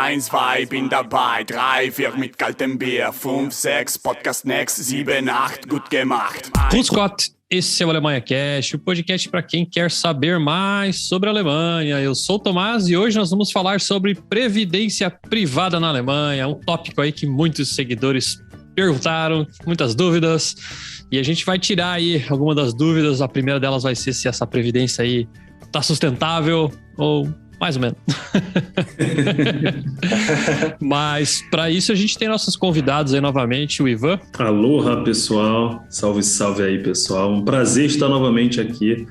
1, 2, bin dabei, 3, 4 mit kaltem Bier, 5, 6, Podcast next, 7, 8, gut gemacht. Grüß Gott, esse é o Alemanha Cast, o podcast para quem quer saber mais sobre a Alemanha. Eu sou o Tomás e hoje nós vamos falar sobre previdência privada na Alemanha, um tópico aí que muitos seguidores perguntaram, muitas dúvidas, e a gente vai tirar aí algumas das dúvidas. A primeira delas vai ser se essa previdência aí tá sustentável ou mais ou menos. Mas para isso a gente tem nossos convidados aí novamente, o Ivan. Aloha, pessoal. Salve, salve aí, pessoal. Um prazer estar novamente aqui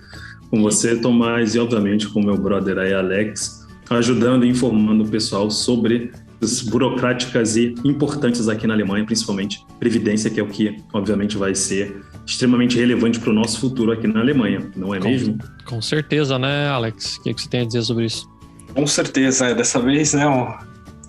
com você, Tomás, e obviamente com meu brother aí, Alex, ajudando e informando o pessoal sobre as burocráticas e importantes aqui na Alemanha, principalmente previdência, que é o que obviamente vai ser extremamente relevante para o nosso futuro aqui na Alemanha, não é mesmo? Com certeza, né, Alex? O que você tem a dizer sobre isso? Com certeza, dessa vez, né,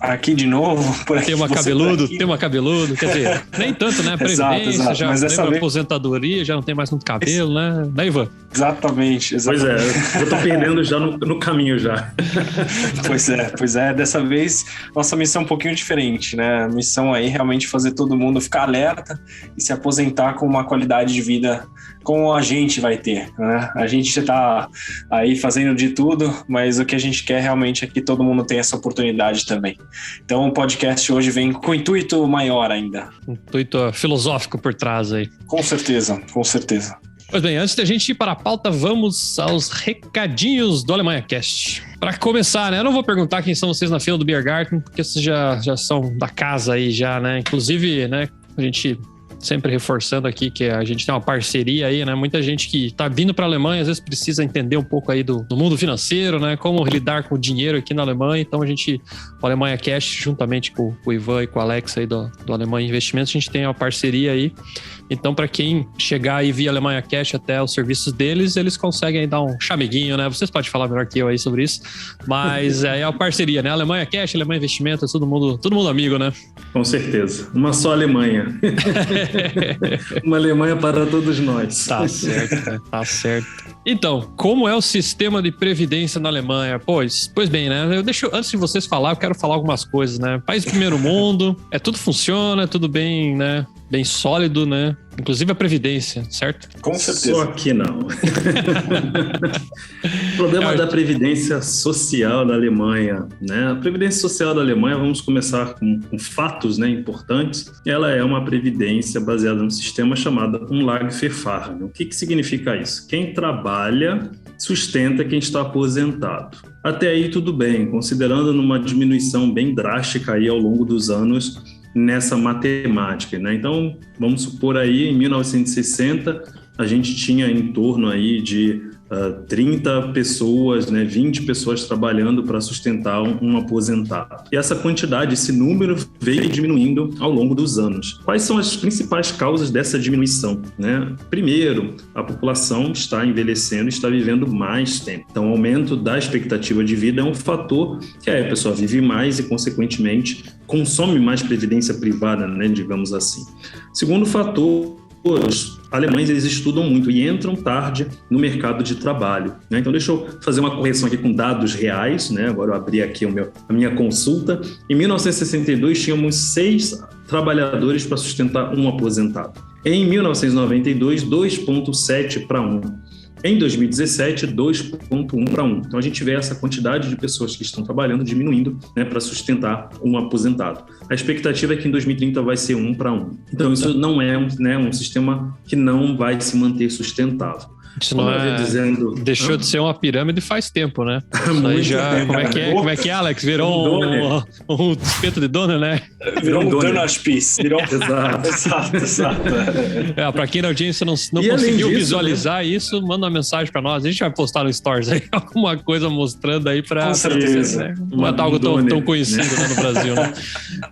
aqui de novo, por aqui. Tem uma cabeludo, quer dizer, nem tanto, né, previdência, exato. já Mas lembra aposentadoria, já não tem mais muito cabelo, né, Ivan? Exatamente. Pois é, eu tô perdendo já no caminho já. Pois é, dessa vez nossa missão é um pouquinho diferente, né, a missão aí realmente fazer todo mundo ficar alerta e se aposentar com uma qualidade de vida como a gente vai ter, né? A gente está aí fazendo de tudo, mas o que a gente quer realmente é que todo mundo tenha essa oportunidade também. Então o podcast hoje vem com intuito maior ainda. Intuito filosófico por trás aí. Com certeza. Pois bem, antes da gente ir para a pauta, vamos aos recadinhos do Alemanha Cast. Para começar, né, eu não vou perguntar quem são vocês na fila do Biergarten, porque vocês já são da casa aí já, né? Inclusive, né, a gente sempre reforçando aqui que a gente tem uma parceria aí, né? Muita gente que está vindo para a Alemanha, às vezes precisa entender um pouco aí do mundo financeiro, né? Como lidar com o dinheiro aqui na Alemanha. Então o Alemanha Cash, juntamente com o Ivan e com o Alex aí do Alemanha Investimentos, a gente tem uma parceria aí. Então, para quem chegar aí via Alemanha Cash até os serviços deles, eles conseguem dar um chameguinho, né? Vocês podem falar melhor que eu aí sobre isso, mas é a parceria, né? Alemanha Cash, Alemanha Investimentos, todo mundo amigo, né? Com certeza. Uma só Alemanha. Uma Alemanha para todos nós. Tá certo, né? Tá certo. Então, como é o sistema de previdência na Alemanha? Pois bem, né? Antes de vocês falar, eu quero falar algumas coisas, né? País do primeiro mundo, tudo funciona, tudo bem, né? Bem sólido, né? Inclusive a previdência, certo? Com certeza. Só que não. O problema da previdência social da Alemanha, né? A previdência social da Alemanha, vamos começar com fatos, né, importantes. Ela é uma previdência baseada num sistema chamado Umlageverfahren. O que significa isso? Quem trabalha sustenta quem está aposentado. Até aí tudo bem, considerando numa diminuição bem drástica aí ao longo dos anos nessa matemática, né? Então, vamos supor aí, em 1960, a gente tinha em torno aí de 30 pessoas, né, 20 pessoas trabalhando para sustentar um aposentado. E essa quantidade, esse número veio diminuindo ao longo dos anos. Quais são as principais causas dessa diminuição, né? Primeiro, a população está envelhecendo, está vivendo mais tempo. Então, o aumento da expectativa de vida é um fator que a pessoa vive mais e, consequentemente, consome mais previdência privada, né, digamos assim. Segundo fator, os alemães, eles estudam muito e entram tarde no mercado de trabalho, né? Então, deixa eu fazer uma correção aqui com dados reais, né? Agora eu abri aqui a minha consulta. Em 1962, tínhamos 6 trabalhadores para sustentar um aposentado. Em 1992, 2,7 para 1. Em 2017, 2,1 para 1. Então, a gente vê essa quantidade de pessoas que estão trabalhando diminuindo, né, para sustentar um aposentado. A expectativa é que em 2030 vai ser 1 para 1. Então, isso não é um sistema que não vai se manter sustentável. Isso não deixou de ser uma pirâmide faz tempo, né? Aí já, como é que é, Alex? Virou um espeto de dona, né? Virou um Dönerspieß. Exato. Para quem na audiência não conseguiu visualizar, né, isso, manda uma mensagem para nós. A gente vai postar no Stories aí alguma coisa mostrando aí para... Com certeza. Né? Não é algo tão conhecido, né, no Brasil, né?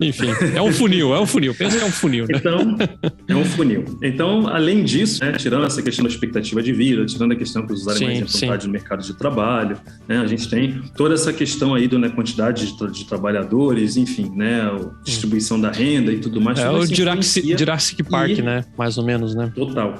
Enfim, é um funil. Pensa que é um funil, né? Então, é um funil. Então, além disso, né, tirando essa questão da expectativa de vida, Brasil, tirando a questão que os alemães enfrentaram no mercado de trabalho, né? A gente tem toda essa questão aí da quantidade de trabalhadores, enfim, né? A distribuição da renda e tudo mais. É o Jurassic Park, né? Mais ou menos, né? Total.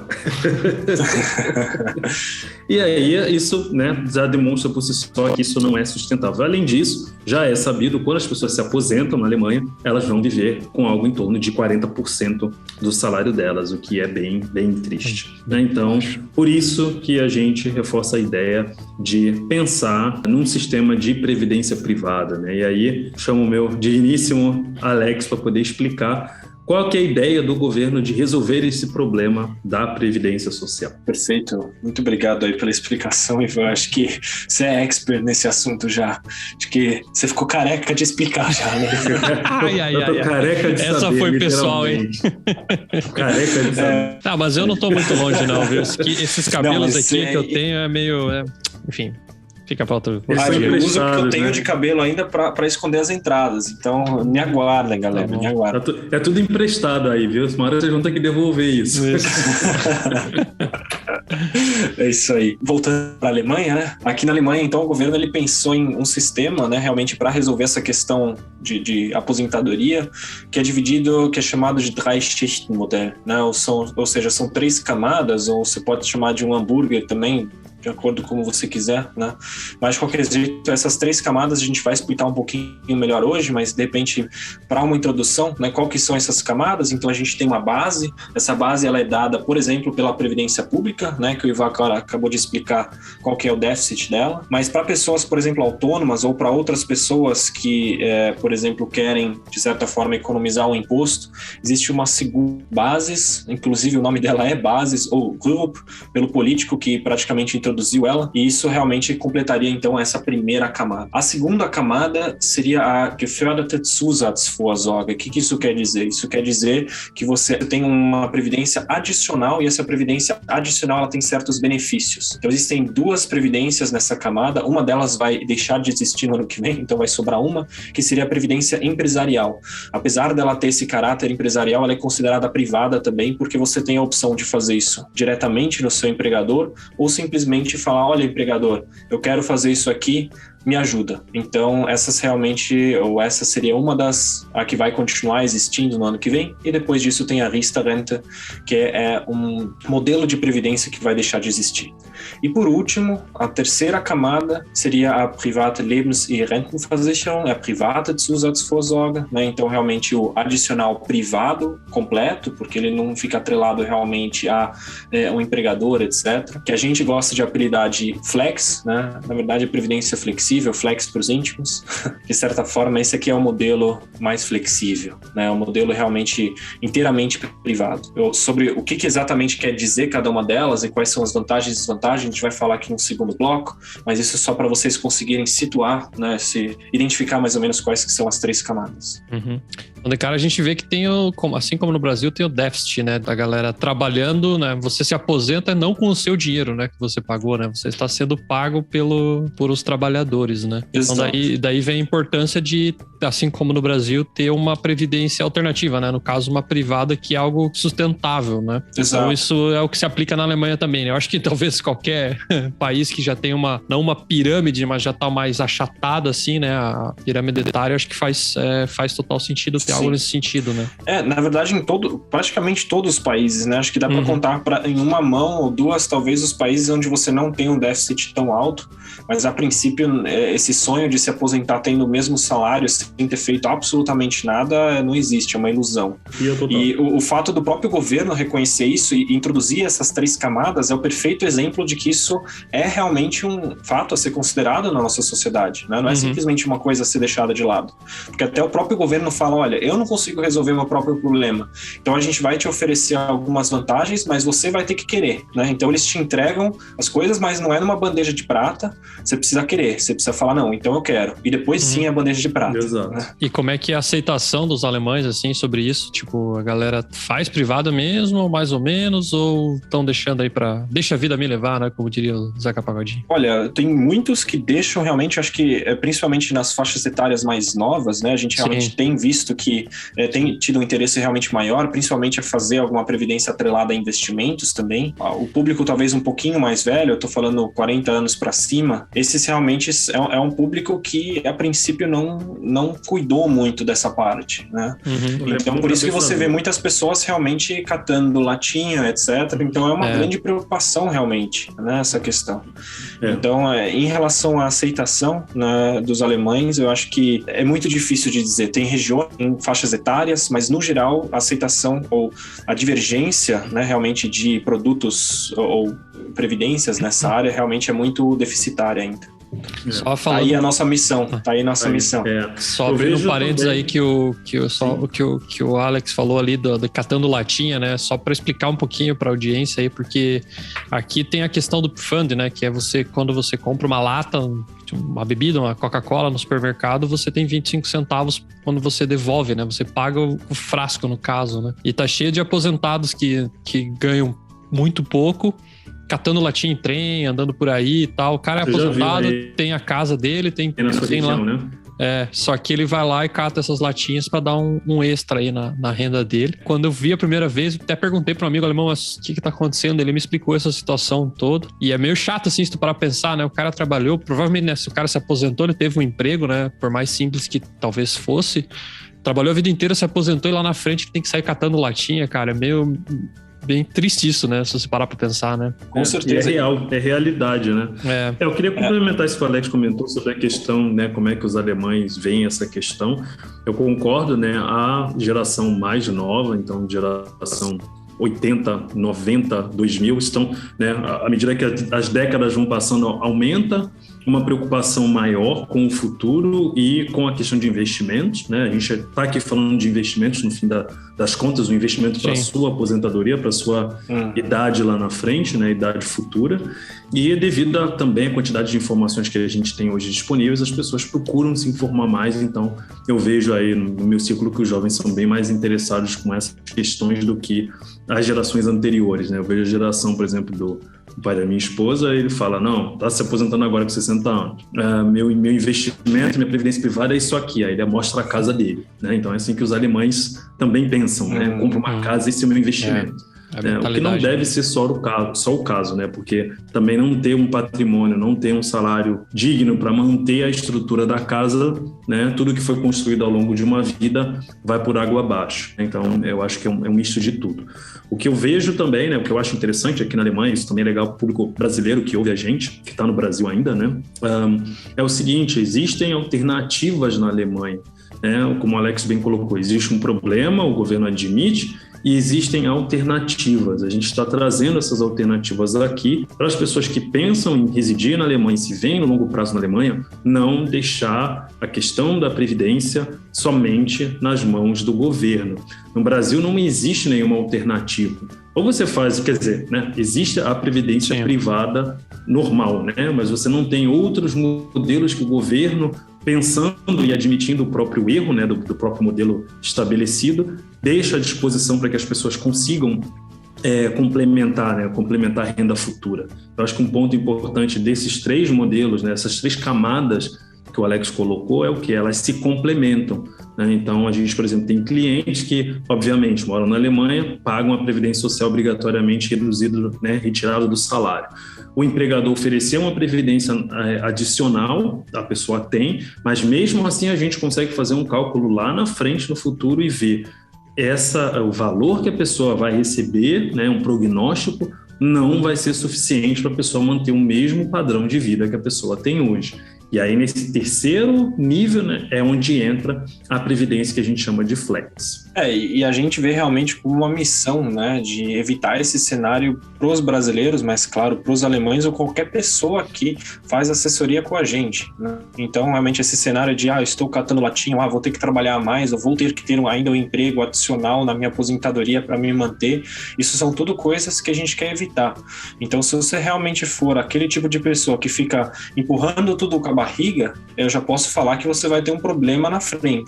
E aí, isso, né, já demonstra por si só que isso não é sustentável. Além disso, já é sabido, quando as pessoas se aposentam na Alemanha, elas vão viver com algo em torno de 40% do salário delas, o que é bem triste, né? Então, por isso que a gente reforça a ideia de pensar num sistema de previdência privada, né? E aí, chamo o meu digníssimo Alex para poder explicar qual que é a ideia do governo de resolver esse problema da Previdência Social. Perfeito. Muito obrigado aí pela explicação, Ivan. Acho que você é expert nesse assunto já. Acho que você ficou careca de explicar já, né? Eu tô careca de Essa saber, foi pessoal, hein? Careca de saber. Tá, mas eu não tô muito longe não, viu? Esses cabelos aqui que eu tenho é meio... Enfim... Fica para outro dia. Eu uso o que eu tenho, né, de cabelo ainda para esconder as entradas. Então, me aguardem, galera. Me aguardem. É tudo emprestado aí, viu? Uma hora vocês vão ter que devolver isso. É isso aí. Voltando para a Alemanha, né? Aqui na Alemanha, então, o governo ele pensou em um sistema, né, realmente para resolver essa questão de aposentadoria, que é dividido, que é chamado de Drei-Schichten-Modell, né? Ou seja, são 3 camadas, ou você pode chamar de um hambúrguer também, de acordo com como você quiser, né? Mas, de qualquer jeito, essas 3 camadas a gente vai explicar um pouquinho melhor hoje, mas, de repente, para uma introdução, né, qual que são essas camadas? Então, a gente tem uma base. Essa base, ela é dada, por exemplo, pela Previdência Pública, né, que o Ivan acabou de explicar qual que é o déficit dela. Mas, para pessoas, por exemplo, autônomas ou para outras pessoas que, por exemplo, querem, de certa forma, economizar um imposto, existe uma segunda bases, inclusive o nome dela é Bases, ou Grupp, pelo político que praticamente introduziu ela, e isso realmente completaria então essa primeira camada. A segunda camada seria a geförderte Zusatzvorsorge. O que isso quer dizer? Isso quer dizer que você tem uma previdência adicional, e essa previdência adicional ela tem certos benefícios. Então existem 2 previdências nessa camada, uma delas vai deixar de existir no ano que vem, então vai sobrar uma, que seria a previdência empresarial. Apesar dela ter esse caráter empresarial, ela é considerada privada também, porque você tem a opção de fazer isso diretamente no seu empregador, ou simplesmente falar, olha, empregador, eu quero fazer isso aqui, me ajuda. Então, essa seria uma das, a que vai continuar existindo no ano que vem, e depois disso tem a Riester-Rente, que é um modelo de previdência que vai deixar de existir. E por último, a terceira camada seria a private Lebens- e Rentenversicherung, a private Zusatzvorsorge, né? Então, realmente o adicional privado completo, porque ele não fica atrelado realmente a um empregador, etc. Que a gente gosta de apelidar de flex, né? Na verdade, a previdência flexível, flex para os íntimos. De certa forma, esse aqui é o modelo mais flexível, né? O modelo realmente inteiramente privado. Sobre o que exatamente quer dizer cada uma delas e quais são as vantagens e desvantagens, a gente vai falar aqui no segundo bloco, mas isso é só para vocês conseguirem situar, né? Se identificar mais ou menos quais que são as 3 camadas. Uhum. Então, de cara, a gente vê que tem, assim como no Brasil, tem o déficit, né? Da galera trabalhando, né? Você se aposenta não com o seu dinheiro, né? Que você pagou, né? Você está sendo pago por os trabalhadores, né? Exato. Então, daí vem a importância de, assim como no Brasil, ter uma previdência alternativa, né? No caso, uma privada, que é algo sustentável, né? Exato. Então, isso é o que se aplica na Alemanha também, né? Eu acho que talvez qualquer país que já tem não uma pirâmide, mas já está mais achatada, assim, né? A pirâmide etária, acho que faz total sentido ter algo nesse sentido, né? Na verdade, praticamente todos os países, né? Acho que dá para contar em uma mão ou 2, talvez, os países onde você não tem um déficit tão alto, mas a princípio, esse sonho de se aposentar tendo o mesmo salário sem ter feito absolutamente nada não existe, é uma ilusão. E o fato do próprio governo reconhecer isso e introduzir essas 3 camadas é o perfeito exemplo de que isso é realmente um fato a ser considerado na nossa sociedade, né? Não é simplesmente uma coisa a ser deixada de lado. Porque até o próprio governo fala, olha, eu não consigo resolver meu próprio problema, então a gente vai te oferecer algumas vantagens, mas você vai ter que querer, né? Então eles te entregam as coisas, mas não é numa bandeja de prata, você precisa querer, você precisa falar, não, então eu quero. E depois sim a bandeja de prata. Exato. Né? E como é que é a aceitação dos alemães, assim, sobre isso? Tipo, a galera faz privada mesmo, mais ou menos, ou estão deixando aí deixa a vida me levar, né? Como diria o Zeca Pagodinho. Olha, tem muitos que deixam realmente, acho que principalmente nas faixas etárias mais novas, né? A gente realmente tem visto que tem tido um interesse realmente maior, principalmente a fazer alguma previdência atrelada a investimentos também. O público talvez um pouquinho mais velho, eu tô falando 40 anos para cima, esses realmente é um público que a princípio não cuidou muito dessa parte, né? Então por isso que você vê muitas pessoas realmente catando latinha, etc. Então é uma grande preocupação realmente, né, essa questão. Então, em relação à aceitação, né, dos alemães, eu acho que é muito difícil de dizer. Tem regiões, em faixas etárias, mas no geral a aceitação ou a divergência, né, realmente de produtos ou previdências nessa área realmente é muito deficitária ainda. Só falando... Tá aí a nossa missão. Missão. Só abrindo um parênteses aí que o Alex falou ali do catando latinha, né? Só para explicar um pouquinho para a audiência aí, porque aqui tem a questão do refund, né? Que é quando você compra uma lata, uma bebida, uma Coca-Cola no supermercado, você tem 25 centavos quando você devolve, né? Você paga o frasco, no caso, né? E tá cheio de aposentados que ganham muito pouco, catando latinha em trem, andando por aí e tal. O cara é aposentado, tem a casa dele, tem na sua região, lá, né? Só que ele vai lá e cata essas latinhas para dar um extra aí na renda dele. Quando eu vi a primeira vez, até perguntei para um amigo alemão, mas o que tá acontecendo? Ele me explicou essa situação toda. E é meio chato, assim, se tu parar pra pensar, né? O cara trabalhou, provavelmente, né, se o cara se aposentou, ele teve um emprego, né? Por mais simples que talvez fosse. Trabalhou a vida inteira, se aposentou e lá na frente tem que sair catando latinha, cara. É meio... bem triste isso, né? Se você parar pra pensar, né? Com certeza. É real, é realidade, né? Eu queria complementar isso que o Alex comentou sobre a questão, né? Como é que os alemães veem essa questão. Eu concordo, né? A geração mais nova, então geração 80, 90, 2000, estão, né? À medida que as décadas vão passando, aumenta uma preocupação maior com o futuro e com a questão de investimentos, né? A gente está aqui falando de investimentos, no fim das contas, o investimento para a sua aposentadoria, para a sua idade lá na frente, né? Idade futura. E devido também à quantidade de informações que a gente tem hoje disponíveis, as pessoas procuram se informar mais. Então, eu vejo aí no meu ciclo que os jovens são bem mais interessados com essas questões do que as gerações anteriores, né? Eu vejo a geração, por exemplo, do pai da minha esposa, ele fala, não, tá se aposentando agora com 60 anos. Meu investimento, minha previdência privada é isso aqui. Aí ele mostra a casa dele, né? Então é assim que os alemães também pensam, né? Compra uma casa, esse é o meu investimento. O que não deve ser só o caso, né? Porque também não ter um patrimônio, não ter um salário digno para manter a estrutura da casa, né? Tudo que foi construído ao longo de uma vida vai por água abaixo. Então, eu acho que é um misto de tudo. O que eu vejo também, né? O que eu acho interessante aqui na Alemanha, isso também é legal para o público brasileiro que ouve a gente, que está no Brasil ainda, né? É o seguinte, existem alternativas na Alemanha, né? Como o Alex bem colocou, existe um problema, o governo admite, e existem alternativas. A gente está trazendo essas alternativas aqui para as pessoas que pensam em residir na Alemanha e se veem no longo prazo na Alemanha, não deixar a questão da previdência somente nas mãos do governo. No Brasil não existe nenhuma alternativa. Ou você faz, quer dizer, né, existe a previdência privada normal, né, mas você não tem outros modelos que o governo, pensando e admitindo o próprio erro, né, do próprio modelo estabelecido, deixa à disposição para que as pessoas consigam complementar a renda futura. Eu acho que um ponto importante desses três modelos, né, essas três camadas que o Alex colocou, é o que? Elas se complementam, né? Então, a gente, por exemplo, tem clientes que, obviamente, moram na Alemanha, pagam a previdência social obrigatoriamente reduzida, né, retirada do salário. O empregador ofereceu uma previdência adicional, a pessoa tem, mas mesmo assim a gente consegue fazer um cálculo lá na frente, no futuro, e ver o valor que a pessoa vai receber, né, um prognóstico, não vai ser suficiente para a pessoa manter o mesmo padrão de vida que a pessoa tem hoje. E aí, nesse terceiro nível, né, é onde entra a previdência que a gente chama de flex. E a gente vê realmente como uma missão, né, de evitar esse cenário para os brasileiros, mas claro, para os alemães ou qualquer pessoa que faz assessoria com a gente, né? Então, realmente, esse cenário de, estou catando latinha, vou ter que trabalhar mais, ou vou ter que ter ainda um emprego adicional na minha aposentadoria para me manter, isso são tudo coisas que a gente quer evitar. Então, se você realmente for aquele tipo de pessoa que fica empurrando tudo com a barriga, eu já posso falar que você vai ter um problema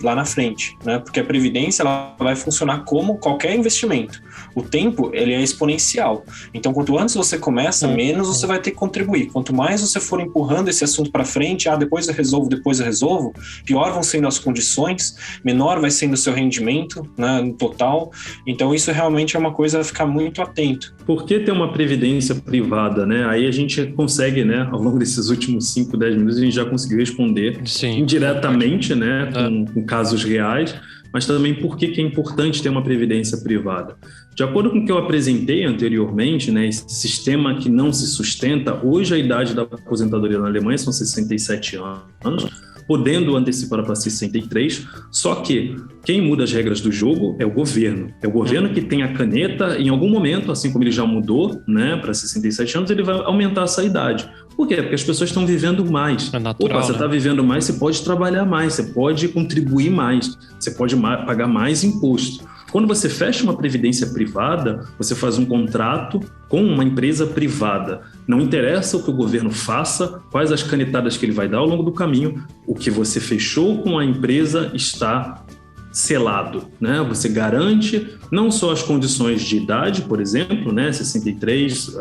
lá na frente, né? Porque a previdência ela vai funcionar como qualquer investimento. O tempo, ele é exponencial. Então, quanto antes você começa, menos você vai ter que contribuir. Quanto mais você for empurrando esse assunto para frente, depois eu resolvo, pior vão sendo as condições, menor vai sendo o seu rendimento, né, no total. Então, isso realmente é uma coisa a ficar muito atento. Por que ter uma previdência privada, né? Aí a gente consegue, né, ao longo desses últimos 5, 10 minutos, a gente já conseguiu responder indiretamente, né, com casos reais, mas também por que é importante ter uma previdência privada. De acordo com o que eu apresentei anteriormente, né, esse sistema que não se sustenta, hoje a idade da aposentadoria na Alemanha são 67 anos, podendo antecipar para 63, só que quem muda as regras do jogo é o governo. É o governo que tem a caneta, em algum momento, assim como ele já mudou, né, para 67 anos, ele vai aumentar essa idade. Por quê? Porque as pessoas estão vivendo mais. É natural, você está vivendo mais, você pode trabalhar mais, você pode contribuir mais, você pode pagar mais imposto. Quando você fecha uma previdência privada, você faz um contrato com uma empresa privada. Não interessa o que o governo faça, quais as canetadas que ele vai dar ao longo do caminho, o que você fechou com a empresa está selado, né? Você garante não só as condições de idade, por exemplo, né? 63,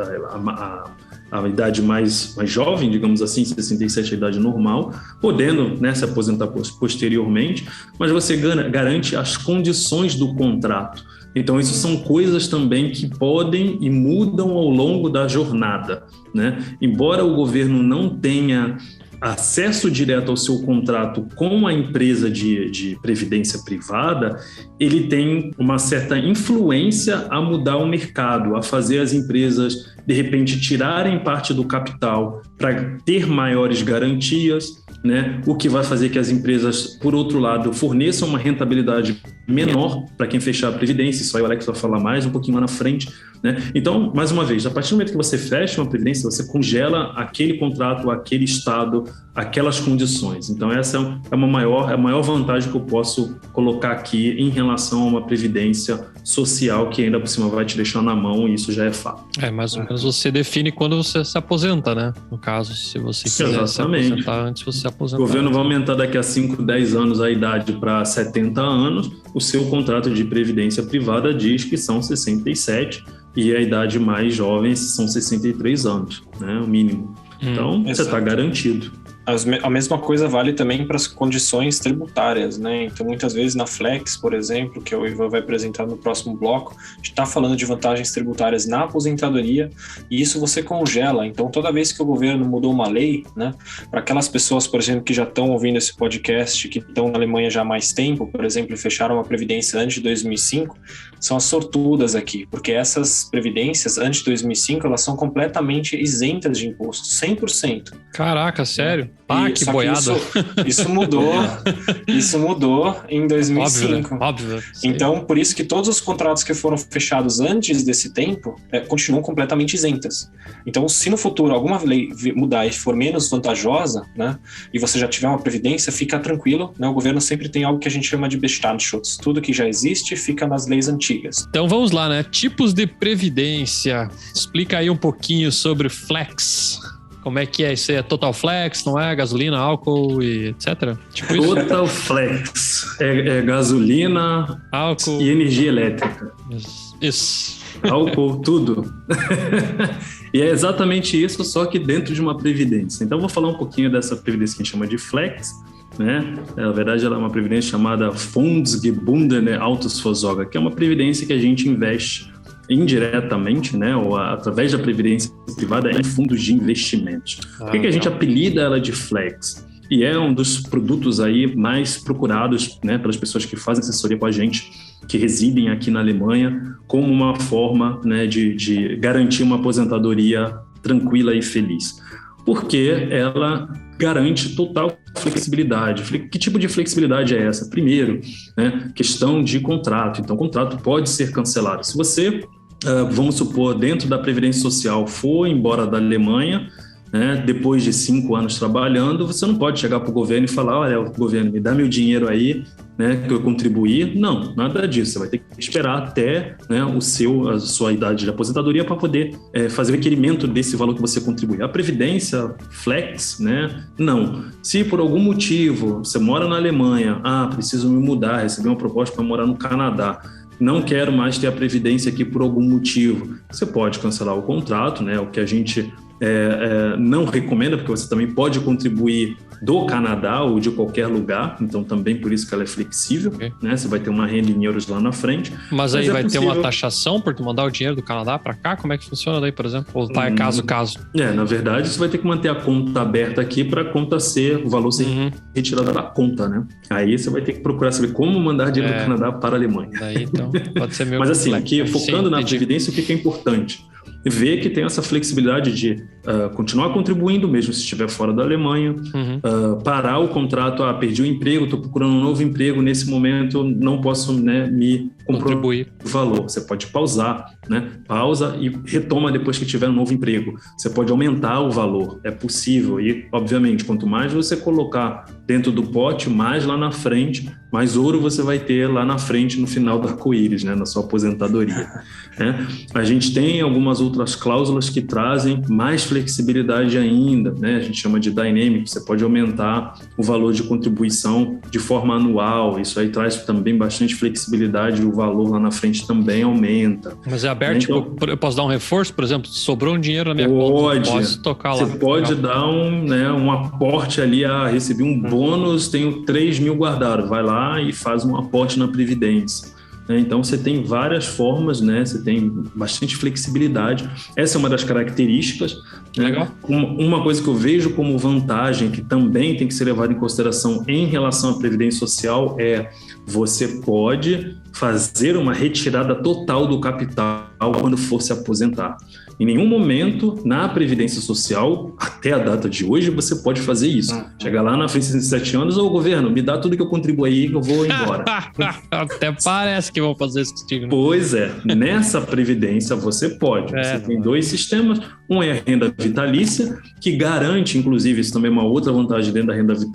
a idade mais jovem, digamos assim, 67 é a idade normal, podendo, né, se aposentar posteriormente, mas você garante as condições do contrato. Então, isso são coisas também que podem e mudam ao longo da jornada, né? Embora o governo não tenha acesso direto ao seu contrato com a empresa de previdência privada, ele tem uma certa influência a mudar o mercado, a fazer as empresas, de repente, tirarem parte do capital para ter maiores garantias, né? O que vai fazer que as empresas, por outro lado, forneçam uma rentabilidade menor para quem fechar a previdência. Isso aí o Alex vai falar mais um pouquinho lá na frente, né? Então, mais uma vez, a partir do momento que você fecha uma previdência, você congela aquele contrato, aquele estado, aquelas condições. Então, essa é a maior vantagem que eu posso colocar aqui em relação a uma previdência social que ainda por cima vai te deixar na mão, e isso já é fato. Mais ou menos você define quando você se aposenta, né? No caso, se você quiser se aposentar antes, você se aposentar. O governo antes. vai aumentar daqui a 5, 10 anos a idade para 70 anos, o seu contrato de previdência privada diz que são 67 e a idade mais jovem são 63 anos, né? O mínimo. Então, você está garantido. A mesma coisa vale também para as condições tributárias, né? Então, muitas vezes na Flex, por exemplo, que o Ivan vai apresentar no próximo bloco, a gente está falando de vantagens tributárias na aposentadoria, e isso você congela. Então, toda vez que o governo mudou uma lei, né, para aquelas pessoas, por exemplo, que já estão ouvindo esse podcast, que estão na Alemanha já há mais tempo, por exemplo, fecharam uma previdência antes de 2005, são as sortudas aqui, porque essas previdências antes de 2005, elas são completamente isentas de imposto, 100%. Caraca, sério? Que boiada. Isso mudou em 2005. Óbvio. Então, por isso que todos os contratos que foram fechados antes desse tempo continuam completamente isentas. Então, se no futuro alguma lei mudar e for menos vantajosa, né, e você já tiver uma previdência, fica tranquilo, né, o governo sempre tem algo que a gente chama de Bestandsschutz. Tudo que já existe fica nas leis antigas. Então, vamos lá, né? Tipos de previdência. Explica aí um pouquinho sobre Flex. Como é que é? Isso é Total Flex, não é? Gasolina, álcool e etc? Tipo isso? Total Flex é gasolina, álcool e energia elétrica. Isso. Álcool, tudo. E é exatamente isso, só que dentro de uma previdência. Então, eu vou falar um pouquinho dessa previdência que a gente chama de Flex, né? Na verdade, ela é uma previdência chamada Fondsgebundene Altersvorsorge, que é uma previdência que a gente investe indiretamente, né, ou através da previdência privada em fundos de investimentos. Por que a gente apelida ela de Flex? E é um dos produtos aí mais procurados, né, pelas pessoas que fazem assessoria com a gente, que residem aqui na Alemanha, como uma forma, né, de garantir uma aposentadoria tranquila e feliz. Porque ela garante total flexibilidade. Que tipo de flexibilidade é essa? Primeiro, né, questão de contrato. Então, o contrato pode ser cancelado. Se você, vamos supor, dentro da Previdência Social, for embora da Alemanha, né, depois de 5 anos trabalhando, você não pode chegar para o governo e falar: olha, governo, me dá meu dinheiro aí, né, que eu contribuí. Não, nada disso. Você vai ter que esperar até, né, a sua idade de aposentadoria para poder fazer o requerimento desse valor que você contribui. A Previdência Flex, né, não. Se por algum motivo você mora na Alemanha, preciso me mudar, receber uma proposta para morar no Canadá, não quero mais ter a Previdência aqui por algum motivo, você pode cancelar o contrato, né, o que a gente não recomenda, porque você também pode contribuir do Canadá ou de qualquer lugar, então também por isso que ela é flexível, né? Você vai ter uma renda em euros lá na frente. Mas aí vai ter uma taxação por tu mandar o dinheiro do Canadá para cá? Como é que funciona daí, por exemplo? Ou tá caso a caso? Na verdade, você vai ter que manter a conta aberta aqui para a conta o valor ser retirado da conta, né? Aí você vai ter que procurar saber como mandar dinheiro do Canadá para a Alemanha. Daí, então, pode ser meio Mas assim, complexo. focando na Previdência, o que é importante? Ver que tem essa flexibilidade de continuar contribuindo, mesmo se estiver fora da Alemanha, parar o contrato, perdi o emprego, estou procurando um novo emprego, nesse momento não posso, né, me contribuir o valor. Você pode pausar, né? Pausa e retoma depois que tiver um novo emprego. Você pode aumentar o valor, é possível. E, obviamente, quanto mais você colocar dentro do pote, mais lá na frente, mais ouro você vai ter lá na frente no final do arco-íris, né? Na sua aposentadoria. Né? A gente tem algumas outras cláusulas que trazem mais flexibilidade ainda, né? A gente chama de dynamic, você pode aumentar o valor de contribuição de forma anual, isso aí traz também bastante flexibilidade, o valor lá na frente também aumenta. Mas é aberto, então, tipo, eu posso dar um reforço, por exemplo, sobrou um dinheiro na minha conta, posso tocar lá. Você pode dar um aporte ali, recebi um bônus, tenho 3 mil guardado, vai lá e faz um aporte na Previdência. Então, você tem várias formas, né? Você tem bastante flexibilidade. Essa é uma das características. Legal. Uma coisa que eu vejo como vantagem, que também tem que ser levada em consideração em relação à Previdência Social, você pode fazer uma retirada total do capital quando for se aposentar. Em nenhum momento, na Previdência Social, até a data de hoje, você pode fazer isso. Chegar lá na frente de 67 anos, governo, me dá tudo que eu contribuo aí que eu vou embora. Até parece que vão fazer isso contigo. Pois é. Nessa Previdência, você pode. Você tem 2 sistemas. Um é a renda vitalícia, que garante, inclusive, isso também é uma outra vantagem dentro da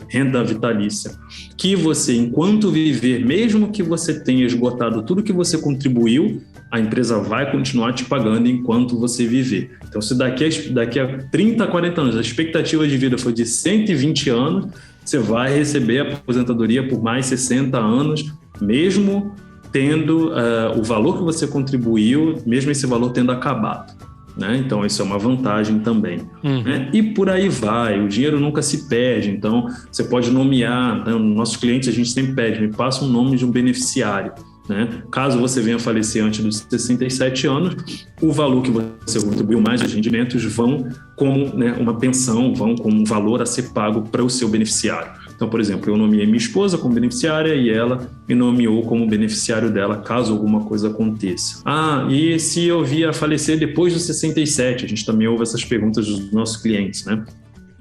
renda vitalícia, que você, enquanto viver, mesmo que você tenha esgotado tudo que você contribuiu, a empresa vai continuar te pagando enquanto você viver. Então, se daqui a 30, 40 anos a expectativa de vida for de 120 anos, você vai receber a aposentadoria por mais 60 anos, mesmo tendo o valor que você contribuiu, mesmo esse valor tendo acabado. Né? Então, isso é uma vantagem também. Né? E por aí vai, o dinheiro nunca se perde, então você pode nomear, né? Nossos clientes a gente sempre pede, me passa um nome de um beneficiário. Né? Caso você venha a falecer antes dos 67 anos, o valor que você contribuiu mais, os rendimentos, vão como, né, uma pensão, vão como um valor a ser pago para o seu beneficiário. Então, por exemplo, eu nomeei minha esposa como beneficiária e ela me nomeou como beneficiário dela, caso alguma coisa aconteça. E se eu vier a falecer depois dos 67? A gente também ouve essas perguntas dos nossos clientes, né?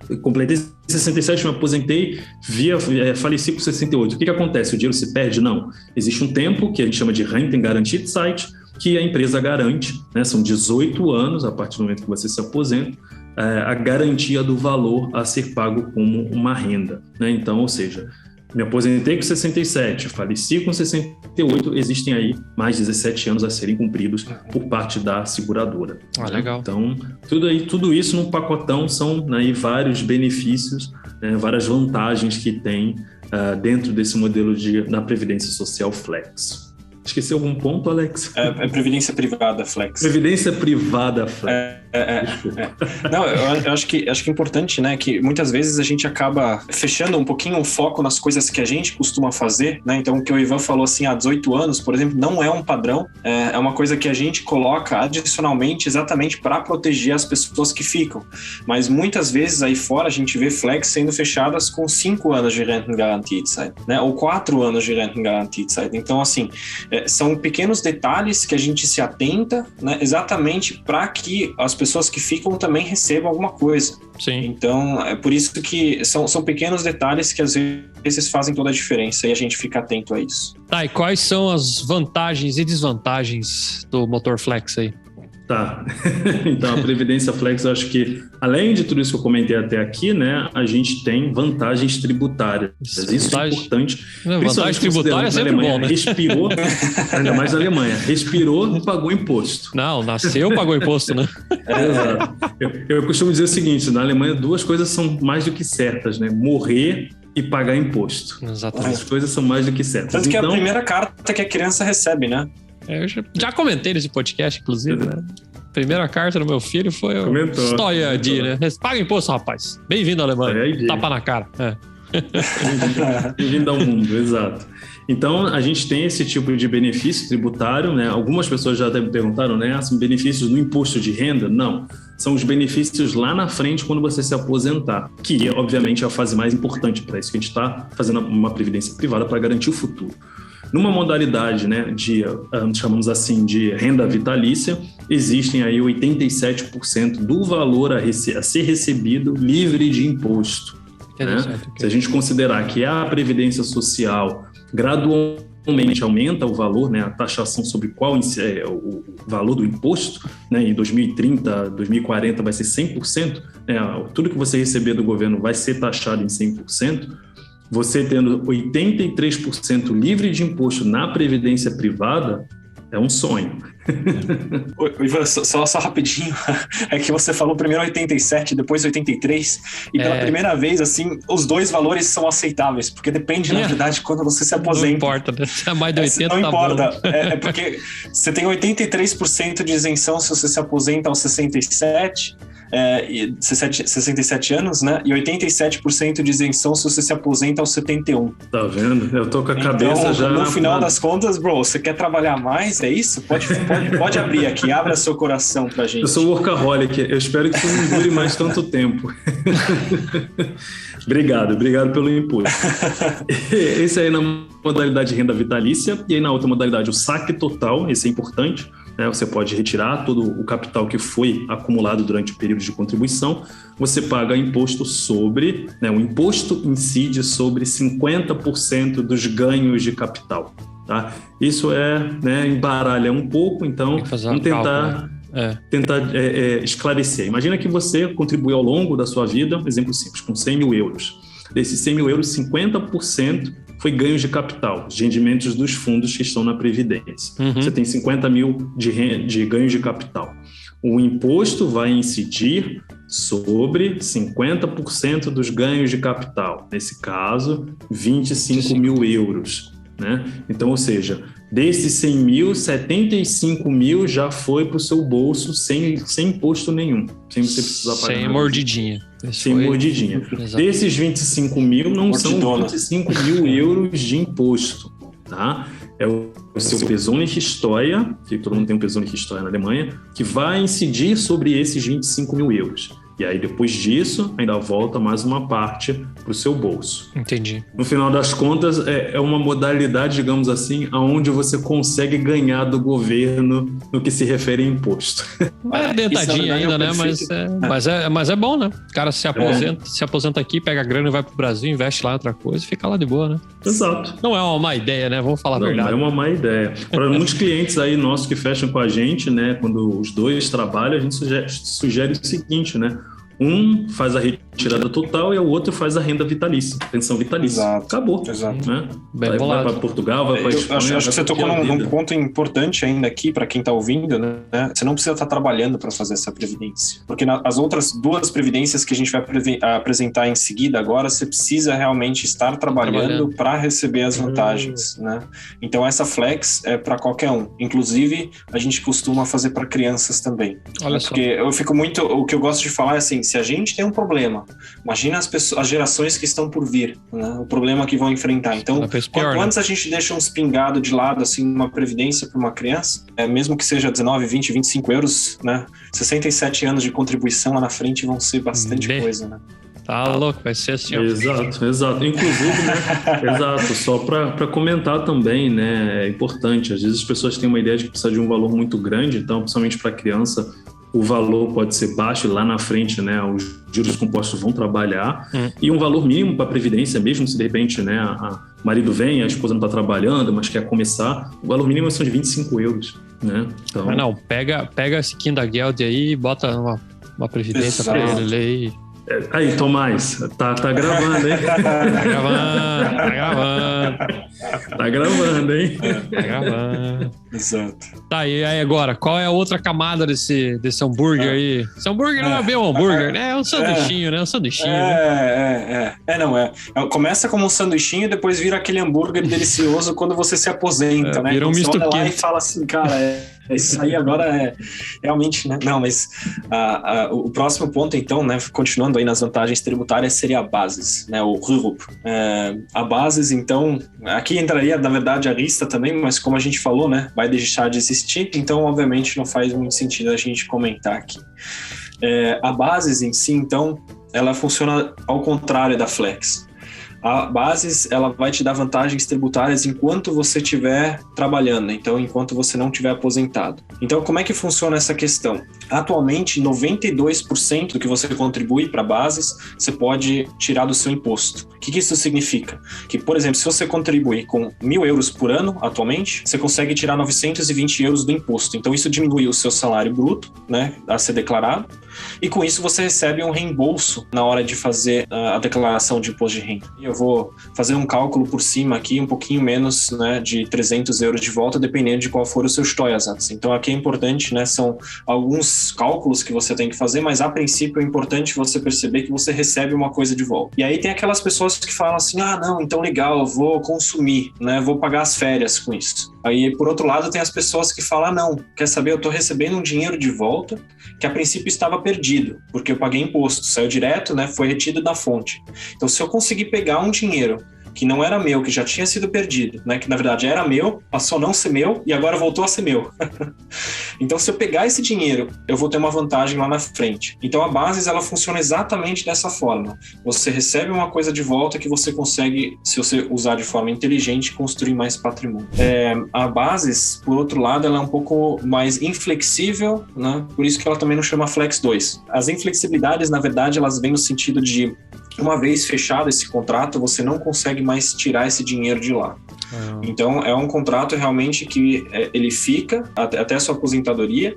Eu completei 67, me aposentei, faleci com 68. O que acontece? O dinheiro se perde? Não. Existe um tempo que a gente chama de Rentengaranschiedszeit, que a empresa garante, né? São 18 anos, a partir do momento que você se aposenta, a garantia do valor a ser pago como uma renda. Né? Então, ou seja, me aposentei com 67, faleci com 68, existem aí mais 17 anos a serem cumpridos por parte da seguradora. Legal. Então, tudo isso num pacotão são, né, vários benefícios, né, várias vantagens que tem dentro desse modelo da Previdência Social Flex. Esqueci algum ponto, Alex? É Previdência Privada Flex. Previdência Privada Flex. Não, eu acho que é importante, né, que muitas vezes a gente acaba fechando um pouquinho o foco nas coisas que a gente costuma fazer, né? Então, o que o Ivan falou assim, 18 anos, por exemplo, não é um padrão, é uma coisa que a gente coloca adicionalmente exatamente para proteger as pessoas que ficam. Mas muitas vezes aí fora a gente vê flex sendo fechadas com 5 anos de Rentengaranschiedszeit, né? Ou 4 anos de Rentengaranschiedszeit. Então, assim, são pequenos detalhes que a gente se atenta, né, exatamente para que as pessoas que ficam também recebam alguma coisa. Sim. Então, é por isso que são pequenos detalhes que às vezes fazem toda a diferença e a gente fica atento a isso. Tá, e quais são as vantagens e desvantagens do motor flex aí? Tá. Então, a Previdência Flex, eu acho que, além de tudo isso que eu comentei até aqui, né, a gente tem vantagens tributárias. Isso é importante. Vantagem tributária é sempre bom, né? Respirou, ainda mais na Alemanha, respirou, pagou imposto. Não, nasceu, pagou imposto, né? Exato. Eu costumo dizer o seguinte, na Alemanha duas coisas são mais do que certas, né? Morrer e pagar imposto. Exatamente. As coisas são mais do que certas. Tanto que é a primeira carta que a criança recebe, né? Eu já comentei nesse podcast, inclusive, né? Primeira carta do meu filho foi o Steuer-ID, né? Paga imposto, rapaz. Bem-vindo à Alemanha. Tapa na cara. Bem-vindo ao mundo, exato. Então, a gente tem esse tipo de benefício tributário, né? Algumas pessoas já até me perguntaram, né? São benefícios no imposto de renda? Não. São os benefícios lá na frente quando você se aposentar, que, obviamente, é a fase mais importante para isso, que a gente está fazendo uma previdência privada para garantir o futuro. Numa modalidade, né, chamamos assim, de renda vitalícia, existem aí 87% do valor a ser recebido livre de imposto. Né? Se a gente considerar que a Previdência Social gradualmente aumenta o valor, né, a taxação sobre qual é o valor do imposto, né, em 2030, 2040 vai ser 100%, né, tudo que você receber do governo vai ser taxado em 100%, você tendo 83% livre de imposto na previdência privada, é um sonho. Ivan, só rapidinho, é que você falou primeiro 87, depois 83, e pela primeira vez, assim, os dois valores são aceitáveis, porque depende, na verdade, quando você se aposenta. Não importa, né? Se é mais de 80, não tá importa, bom. É porque você tem 83% de isenção se você se aposenta aos 67 anos, né? E 87% de isenção se você se aposenta aos 71. Tá vendo? Eu tô com a cabeça então, já... No final das contas, bro, você quer trabalhar mais? É isso? Pode abrir aqui, abra seu coração pra gente. Eu sou workaholic, eu espero que isso não dure mais tanto tempo. Obrigado pelo input. Esse aí na modalidade de renda vitalícia, e aí na outra modalidade o saque total, esse é importante, né? Você pode retirar todo o capital que foi acumulado durante o período de contribuição, você paga imposto sobre, né, o imposto incide sobre 50% dos ganhos de capital. Tá? Isso embaralha um pouco, então vamos tentar esclarecer. Imagina que você contribuiu ao longo da sua vida, exemplo simples, com 100 mil euros. Desses 100 mil euros, 50% foi ganhos de capital, de rendimentos dos fundos que estão na Previdência. Você tem 50 mil de ganhos de capital. O imposto vai incidir sobre 50% dos ganhos de capital. Nesse caso, 25 mil euros. Né? Então, ou seja, desses 100 mil, 75 mil já foi para o seu bolso sem imposto nenhum, sem você precisar pagar. Sem mordidinha. Mordidinha. Desses 25 mil não são 25 mil euros de imposto. Tá? É o seu Personensteuer, que todo mundo tem um Personensteuer na Alemanha, que vai incidir sobre esses 25 mil euros. E aí, depois disso, ainda volta mais uma parte para o seu bolso. Entendi. No final das contas, é uma modalidade, digamos assim, onde você consegue ganhar do governo no que se refere a imposto. É dentadinha ainda, né? Mas é bom, né? O cara se aposenta aqui, pega a grana e vai pro Brasil, investe lá em outra coisa e fica lá de boa, né? Exato. Não é uma má ideia, né? Vamos falar a verdade. Não é uma má ideia. Para muitos clientes aí nossos que fecham com a gente, né? Quando os dois trabalham, a gente sugere o seguinte, né? Um faz a retirada total e o outro faz a renda vitalícia, pensão vitalícia. Exato. Acabou. Exato. Né? Vai para Portugal, vai para Espanha. Acho que você tocou num ponto importante ainda aqui para quem está ouvindo, né? Você não precisa estar trabalhando para fazer essa previdência. Porque as outras duas previdências que a gente vai apresentar em seguida agora, você precisa realmente estar trabalhando para receber as vantagens. Né? Então essa flex é para qualquer um. Inclusive, a gente costuma fazer para crianças também. Olha só. Porque eu fico muito... O que eu gosto de falar é assim, se a gente tem um problema, imagina as gerações que estão por vir, né? O problema que vão enfrentar. Então, quanto antes a gente deixa uns pingados de lado, assim, uma previdência para uma criança, mesmo que seja 19, 20, 25 euros, né? 67 anos de contribuição lá na frente vão ser bastante coisa, né? Tá louco, vai ser assim. Exato. Inclusive, né? Só para comentar também, né? É importante. Às vezes as pessoas têm uma ideia de que precisa de um valor muito grande, então, principalmente para criança, o valor pode ser baixo e lá na frente, né, os juros compostos vão trabalhar. E um valor mínimo para a previdência, mesmo se de repente, né, o marido vem, a esposa não está trabalhando, mas quer começar, o valor mínimo são de 25 euros. né? Então, Mas não, pega esse Kindergeld aí e bota uma previdência para ele aí. Aí, Tomás, tá gravando, hein? Tá gravando. Tá gravando, hein? Tá gravando. Exato. Tá, e aí agora, qual é a outra camada desse hambúrguer aí? Esse hambúrguer não é bem um hambúrguer, né? É um sanduichinho, né? Um sanduichinho. Começa como um sanduichinho e depois vira aquele hambúrguer delicioso quando você se aposenta, né? Vira um misto você olha lá quente. e fala assim, cara, isso aí agora é realmente, né? Não, mas o próximo ponto, então, né? Continuando aí nas vantagens tributárias, seria a bases, né? O RURUP. A bases, então, aqui entraria, na verdade, a lista também, mas como a gente falou, né? Vai deixar de existir, então, obviamente, não faz muito sentido a gente comentar aqui. A bases em si, então, ela funciona ao contrário da Flex. A bases, ela vai te dar vantagens tributárias enquanto você estiver trabalhando, então enquanto você não estiver aposentado. Então, como é que funciona essa questão? Atualmente, 92% do que você contribui para bases, você pode tirar do seu imposto. O que isso significa? Que, por exemplo, se você contribuir com 1.000 euros por ano, atualmente, você consegue tirar 920 euros do imposto. Então, isso diminui o seu salário bruto, né, a ser declarado, e com isso você recebe um reembolso na hora de fazer a declaração de imposto de renda. Eu vou fazer um cálculo por cima aqui, um pouquinho menos, né, de 300 euros de volta, dependendo de qual for o seu Steuersatz. Então, aqui é importante, né, são alguns cálculos que você tem que fazer, mas a princípio é importante você perceber que você recebe uma coisa de volta. E aí tem aquelas pessoas que falam assim, não, então legal, eu vou consumir, né, vou pagar as férias com isso. Aí, por outro lado, tem as pessoas que falam, não, quer saber, eu estou recebendo um dinheiro de volta que a princípio estava perdido, porque eu paguei imposto, saiu direto, né, foi retido da fonte. Então, se eu conseguir pegar um dinheiro que não era meu, que já tinha sido perdido, né, que na verdade era meu, passou a não ser meu e agora voltou a ser meu. Então, se eu pegar esse dinheiro, eu vou ter uma vantagem lá na frente. Então, a Bases, ela funciona exatamente dessa forma. Você recebe uma coisa de volta que você consegue, se você usar de forma inteligente, construir mais patrimônio. A Bases, por outro lado, ela é um pouco mais inflexível, né? Por isso que ela também não chama Flex 2. As inflexibilidades, na verdade, elas vêm no sentido de, uma vez fechado esse contrato, você não consegue mais tirar esse dinheiro de lá. Então, é um contrato realmente que ele fica até a sua aposentadoria,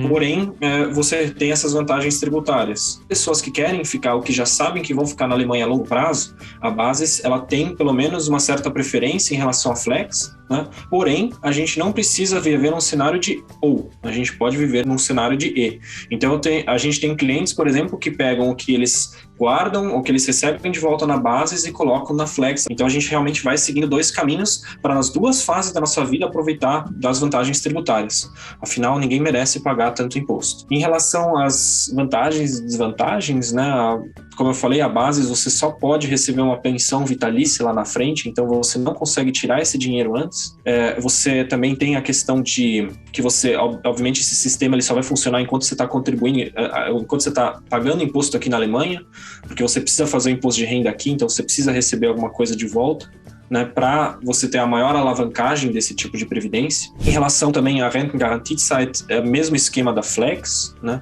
porém, você tem essas vantagens tributárias. Pessoas que querem ficar, ou que já sabem que vão ficar na Alemanha a longo prazo, a Bases, ela tem pelo menos uma certa preferência em relação à Flex, né? Porém, a gente não precisa viver num cenário de ou, a gente pode viver num cenário de e. Então, a gente tem clientes, por exemplo, que pegam o que eles guardam ou que eles recebem de volta na Bases e colocam na Flex. Então, a gente realmente vai seguindo dois caminhos para nas duas fases da nossa vida aproveitar das vantagens tributárias. Afinal, ninguém merece pagar tanto imposto. Em relação às vantagens e desvantagens, né, como eu falei, a Bases, você só pode receber uma pensão vitalícia lá na frente, então você não consegue tirar esse dinheiro antes. Você também tem a questão de que você, obviamente, esse sistema ele só vai funcionar enquanto você está contribuindo, enquanto você está pagando imposto aqui na Alemanha, porque você precisa fazer o imposto de renda aqui, então você precisa receber alguma coisa de volta, né, para você ter a maior alavancagem desse tipo de previdência. Em relação também à Rentengarantiezeit, é o mesmo esquema da Flex, né?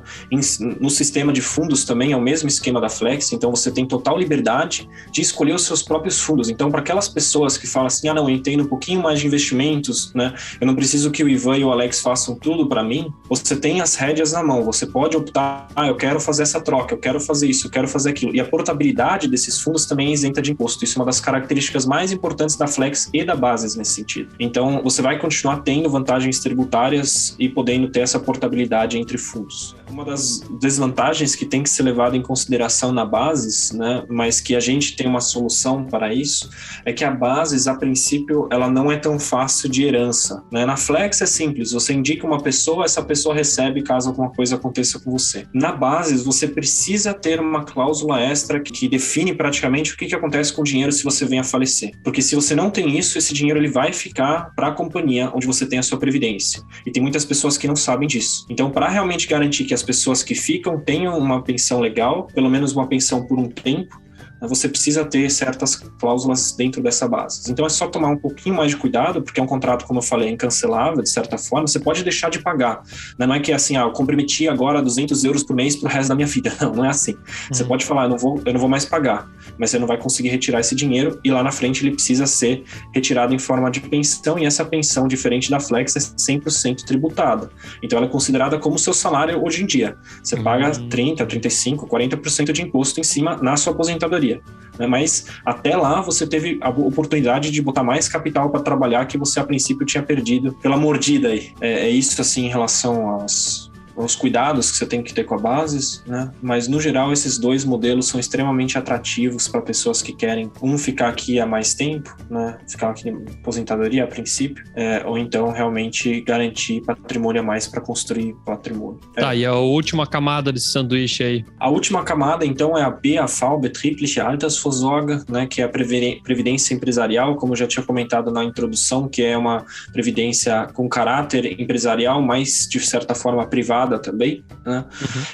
No sistema de fundos também é o mesmo esquema da Flex, então você tem total liberdade de escolher os seus próprios fundos. Então, para aquelas pessoas que falam assim, não, eu entendo um pouquinho mais de investimentos, né? Eu não preciso que o Ivan e o Alex façam tudo para mim, você tem as rédeas na mão, você pode optar, eu quero fazer essa troca, eu quero fazer isso, eu quero fazer aquilo. E a portabilidade desses fundos também é isenta de imposto. Isso é uma das características mais importantes da Flex e da Bases nesse sentido. Então, você vai continuar tendo vantagens tributárias e podendo ter essa portabilidade entre fundos. Uma das desvantagens que tem que ser levada em consideração na Bases, né, mas que a gente tem uma solução para isso, é que a Bases, a princípio, ela não é tão fácil de herança, né? Na Flex é simples, você indica uma pessoa, essa pessoa recebe caso alguma coisa aconteça com você. Na Bases, você precisa ter uma cláusula extra que define praticamente o que acontece com o dinheiro se você venha a falecer. Porque se você não tem isso, esse dinheiro ele vai ficar para a companhia onde você tem a sua previdência. E tem muitas pessoas que não sabem disso. Então, para realmente garantir que as pessoas que ficam tenham uma pensão legal, pelo menos uma pensão por um tempo, você precisa ter certas cláusulas dentro dessa base. Então é só tomar um pouquinho mais de cuidado, porque é um contrato, como eu falei, incancelável, de certa forma, você pode deixar de pagar. Não é que é assim, eu comprometi agora 200 euros por mês pro resto da minha vida. Não é assim. Você pode falar, eu não vou mais pagar, mas você não vai conseguir retirar esse dinheiro e lá na frente ele precisa ser retirado em forma de pensão, e essa pensão, diferente da Flex, é 100% tributada. Então ela é considerada como o seu salário hoje em dia. Você paga 30%, 35%, 40% de imposto em cima na sua aposentadoria. Né? Mas até lá você teve a oportunidade de botar mais capital para trabalhar que você a princípio tinha perdido pela mordida aí. É isso assim em relação aos cuidados que você tem que ter com a Bases, né? Mas no geral esses dois modelos são extremamente atrativos para pessoas que querem ficar aqui há mais tempo, né? Ficar aqui em aposentadoria a princípio, ou então realmente garantir patrimônio a mais para construir patrimônio. Tá, e a última camada desse sanduíche aí? A última camada então é a BAV, Betriebliche Altersvorsorge, né? Que é a previdência empresarial, como eu já tinha comentado na introdução, que é uma previdência com caráter empresarial, mas de certa forma privada também, né?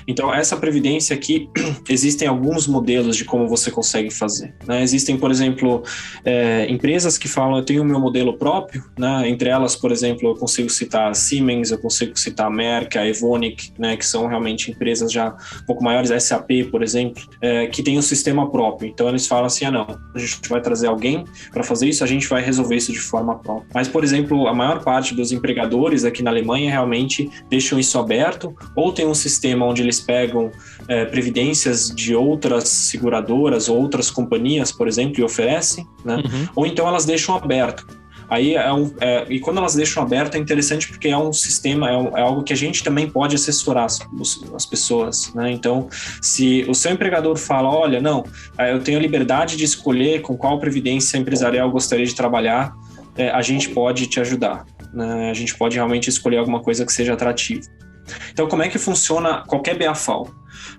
Então essa previdência aqui, existem alguns modelos de como você consegue fazer, né? Existem, por exemplo, empresas que falam, eu tenho o meu modelo próprio, né? Entre elas, por exemplo, eu consigo citar a Siemens, eu consigo citar a Merck, a Evonik, né? Que são realmente empresas já um pouco maiores, a SAP, por exemplo, que tem um sistema próprio. Então eles falam assim, não, a gente vai trazer alguém para fazer isso, a gente vai resolver isso de forma própria. Mas, por exemplo, a maior parte dos empregadores aqui na Alemanha realmente deixam isso aberto, ou tem um sistema onde eles pegam previdências de outras seguradoras ou outras companhias, por exemplo, e oferecem, né? Ou então elas deixam aberto. Aí e quando elas deixam aberto é interessante porque é um sistema, é algo que a gente também pode assessorar as pessoas, né? Então, se o seu empregador fala, olha, não, eu tenho a liberdade de escolher com qual previdência empresarial eu gostaria de trabalhar, a gente pode te ajudar, né? A gente pode realmente escolher alguma coisa que seja atrativa. Então, como é que funciona qualquer BAV?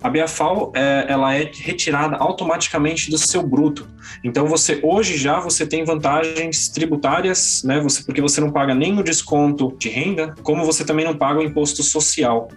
A BAV, ela é retirada automaticamente do seu bruto. Então, hoje você tem vantagens tributárias, né? Porque você não paga nem o desconto de renda, como você também não paga o imposto social.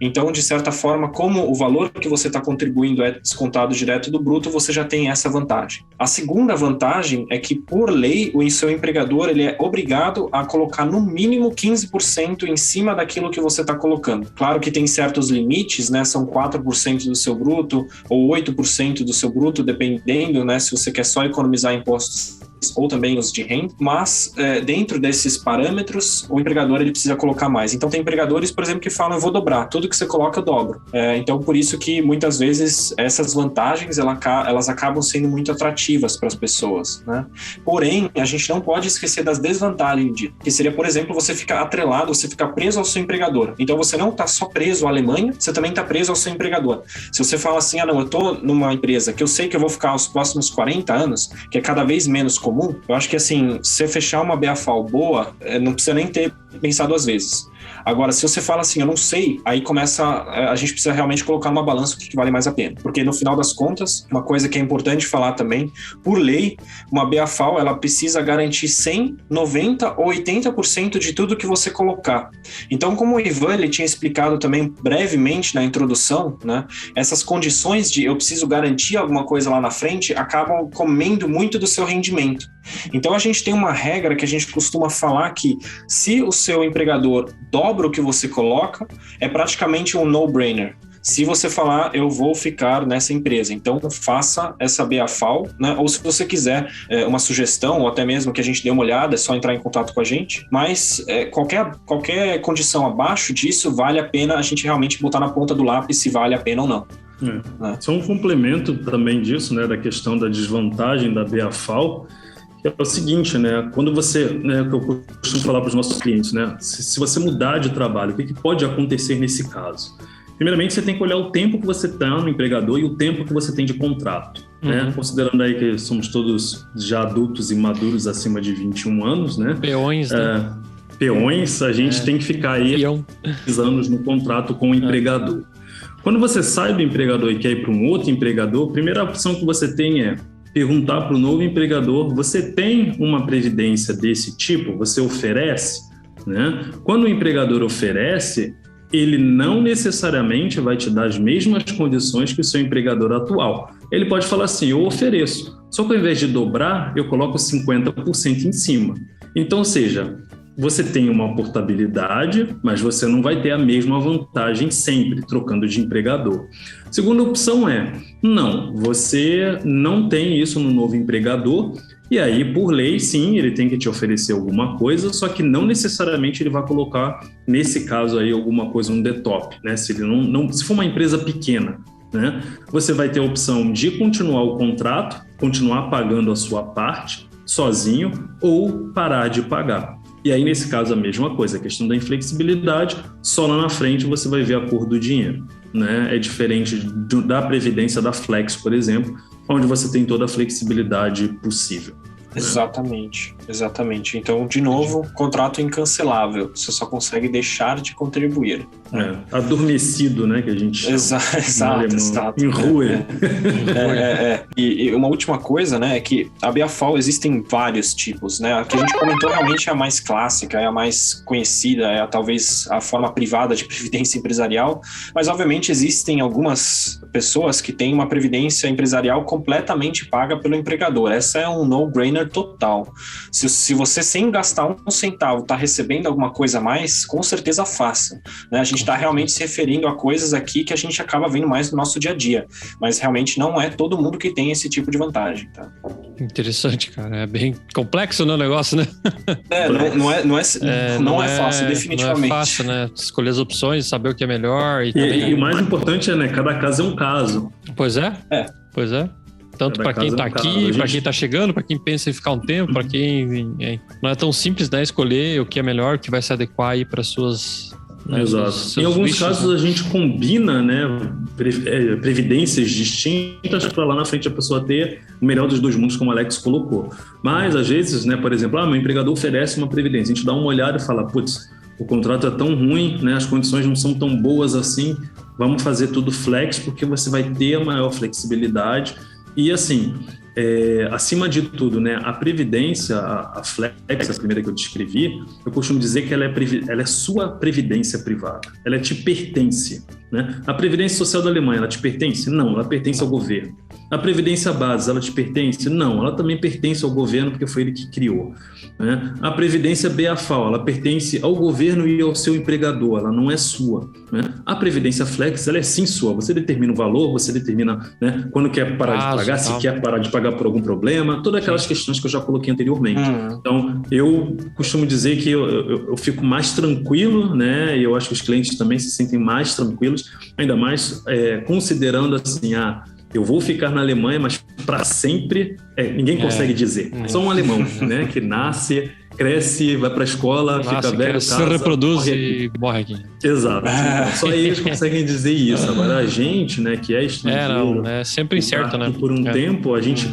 Então, de certa forma, como o valor que você está contribuindo é descontado direto do bruto, você já tem essa vantagem. A segunda vantagem é que, por lei, o seu empregador ele é obrigado a colocar no mínimo 15% em cima daquilo que você está colocando. Claro que tem certos limites, né? São 4% do seu bruto ou 8% do seu bruto, dependendo, né? Se você quer só economizar impostos ou também os de renda, mas dentro desses parâmetros, o empregador ele precisa colocar mais. Então, tem empregadores, por exemplo, que falam, eu vou dobrar, tudo que você coloca eu dobro. Então, por isso que muitas vezes essas vantagens, elas acabam sendo muito atrativas para as pessoas, né? Porém, a gente não pode esquecer das desvantagens disso, que seria, por exemplo, você ficar atrelado, você ficar preso ao seu empregador. Então, você não está só preso à Alemanha, você também está preso ao seu empregador. Se você fala assim, não, eu estou numa empresa que eu sei que eu vou ficar os próximos 40 anos, que é cada vez menos comum, eu acho que assim, se fechar uma BAV boa, não precisa nem ter pensado duas vezes. Agora, se você fala assim, eu não sei, aí a gente precisa realmente colocar numa balança o que vale mais a pena. Porque no final das contas, uma coisa que é importante falar também, por lei, uma BAV, ela precisa garantir 100, 90 ou 80% de tudo que você colocar. Então, como o Ivan ele tinha explicado também brevemente na introdução, né, essas condições de eu preciso garantir alguma coisa lá na frente acabam comendo muito do seu rendimento. Então, a gente tem uma regra que a gente costuma falar que se o seu empregador dobra o que você coloca, é praticamente um no-brainer. Se você falar, eu vou ficar nessa empresa, então faça essa BAV, né? Ou se você quiser uma sugestão, ou até mesmo que a gente dê uma olhada, é só entrar em contato com a gente. Mas qualquer condição abaixo disso, vale a pena a gente realmente botar na ponta do lápis se vale a pena ou não. Só um complemento também disso, né, da questão da desvantagem da BAV, que é o seguinte, né? Quando você, né, que eu costumo falar para os nossos clientes, né? Se você mudar de trabalho, o que pode acontecer nesse caso? Primeiramente, você tem que olhar o tempo que você está no empregador e o tempo que você tem de contrato, né? Considerando aí que somos todos já adultos e maduros acima de 21 anos, né? Peões, né? Peões, a gente tem que ficar aí 10 anos no contrato com o empregador. Quando você sai do empregador e quer ir para um outro empregador, a primeira opção que você tem é perguntar para o novo empregador, você tem uma previdência desse tipo? Você oferece? Né? Quando o empregador oferece, ele não necessariamente vai te dar as mesmas condições que o seu empregador atual. Ele pode falar assim, eu ofereço, só que ao invés de dobrar, eu coloco 50% em cima. Então, ou seja, você tem uma portabilidade, mas você não vai ter a mesma vantagem sempre, trocando de empregador. Segunda opção é, não, você não tem isso no novo empregador, e aí, por lei, sim, ele tem que te oferecer alguma coisa, só que não necessariamente ele vai colocar, nesse caso aí, alguma coisa no DTOP, né? Se for uma empresa pequena, né? Você vai ter a opção de continuar o contrato, continuar pagando a sua parte sozinho ou parar de pagar. E aí, nesse caso, a mesma coisa, a questão da inflexibilidade, só lá na frente você vai ver a cor do dinheiro, né? É diferente da previdência da Flex, por exemplo, onde você tem toda a flexibilidade possível. Exatamente. Então, de novo, contrato incancelável. Você só consegue deixar de contribuir. Adormecido, né, que a gente chama. Exato. Em rua. E uma última coisa, né, é que a BAFAL existem vários tipos, né? A que a gente comentou realmente é a mais clássica, é a mais conhecida, é talvez a forma privada de previdência empresarial, mas obviamente existem algumas pessoas que têm uma previdência empresarial completamente paga pelo empregador. Essa é um no-brainer total. Se você, sem gastar um centavo, está recebendo alguma coisa a mais, com certeza faça, né? A gente está realmente se referindo a coisas aqui que a gente acaba vendo mais no nosso dia a dia, mas realmente não é todo mundo que tem esse tipo de vantagem, tá? Interessante, cara. É bem complexo, né, o negócio, né? Não é fácil, definitivamente. Não é fácil, né? Escolher as opções, saber o que é melhor. E o mais importante é, né, cada caso é um caso. Pois é. Pois é. Tanto para quem está aqui, para quem está chegando, para quem pensa em ficar um tempo, para quem... Não é tão simples, né? Escolher o que é melhor, o que vai se adequar aí para suas... Exato. Em alguns casos, né, a gente combina, né, previdências distintas para lá na frente a pessoa ter o melhor dos dois mundos, como o Alex colocou. Mas, às vezes, né, por exemplo, meu empregador oferece uma previdência. A gente dá uma olhada e fala, putz, o contrato é tão ruim, né, as condições não são tão boas assim, vamos fazer tudo flex, porque você vai ter a maior flexibilidade. E assim, acima de tudo, né, a previdência, a Flex, a primeira que eu descrevi, eu costumo dizer que ela é sua previdência privada, ela te pertence, né? A Previdência Social da Alemanha, ela te pertence? Não, ela pertence ao governo. A Previdência Base, ela te pertence? Não, ela também pertence ao governo, porque foi ele que criou, né? A Previdência BAFAL, ela pertence ao governo e ao seu empregador, ela não é sua, né? A Previdência Flex, ela é sim sua, você determina o valor, você determina, né, quando quer parar de pagar, se quer parar de pagar por algum problema, todas aquelas questões que eu já coloquei anteriormente. Então, eu costumo dizer que eu fico mais tranquilo, né, e eu acho que os clientes também se sentem mais tranquilos, ainda mais considerando assim, eu vou ficar na Alemanha, mas para sempre, ninguém consegue dizer. Só um alemão, né, que nasce, cresce, vai para a escola, fica velho, casa, se reproduz e morre aqui. Exato. Só eles conseguem dizer isso. Agora a gente, né, que é estrangeiro, é sempre incerto, né? Por um tempo, a gente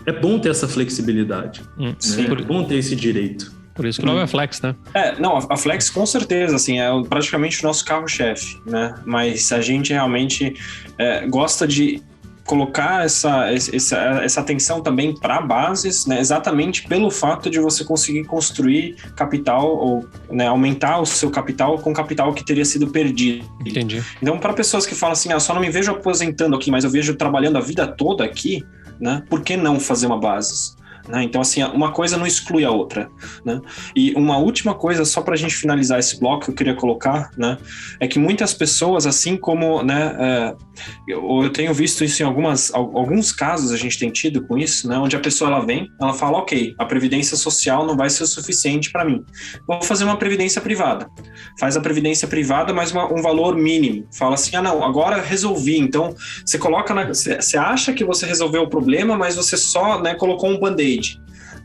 é bom ter essa flexibilidade, né? É bom ter esse direito. Por isso que não é Flex, né? A Flex com certeza, assim, é praticamente o nosso carro-chefe, né? Mas a gente realmente gosta de colocar essa atenção também para bases, né, exatamente pelo fato de você conseguir construir capital ou, né, aumentar o seu capital com capital que teria sido perdido. Entendi. Então, para pessoas que falam assim, só não me vejo aposentando aqui, mas eu vejo trabalhando a vida toda aqui, né, por que não fazer uma base? Né? Então, assim, uma coisa não exclui a outra, né? E uma última coisa, só para a gente finalizar esse bloco, que eu queria colocar, né, é que muitas pessoas, assim como, né, eu tenho visto isso em alguns casos, a gente tem tido com isso, né, onde a pessoa ela fala, ok, a previdência social não vai ser o suficiente para mim, vou fazer uma previdência privada. Faz a previdência privada, mas um valor mínimo. Fala assim, não, agora resolvi. Então, você coloca, você acha que você resolveu o problema, mas você só, né, colocou um band-aid.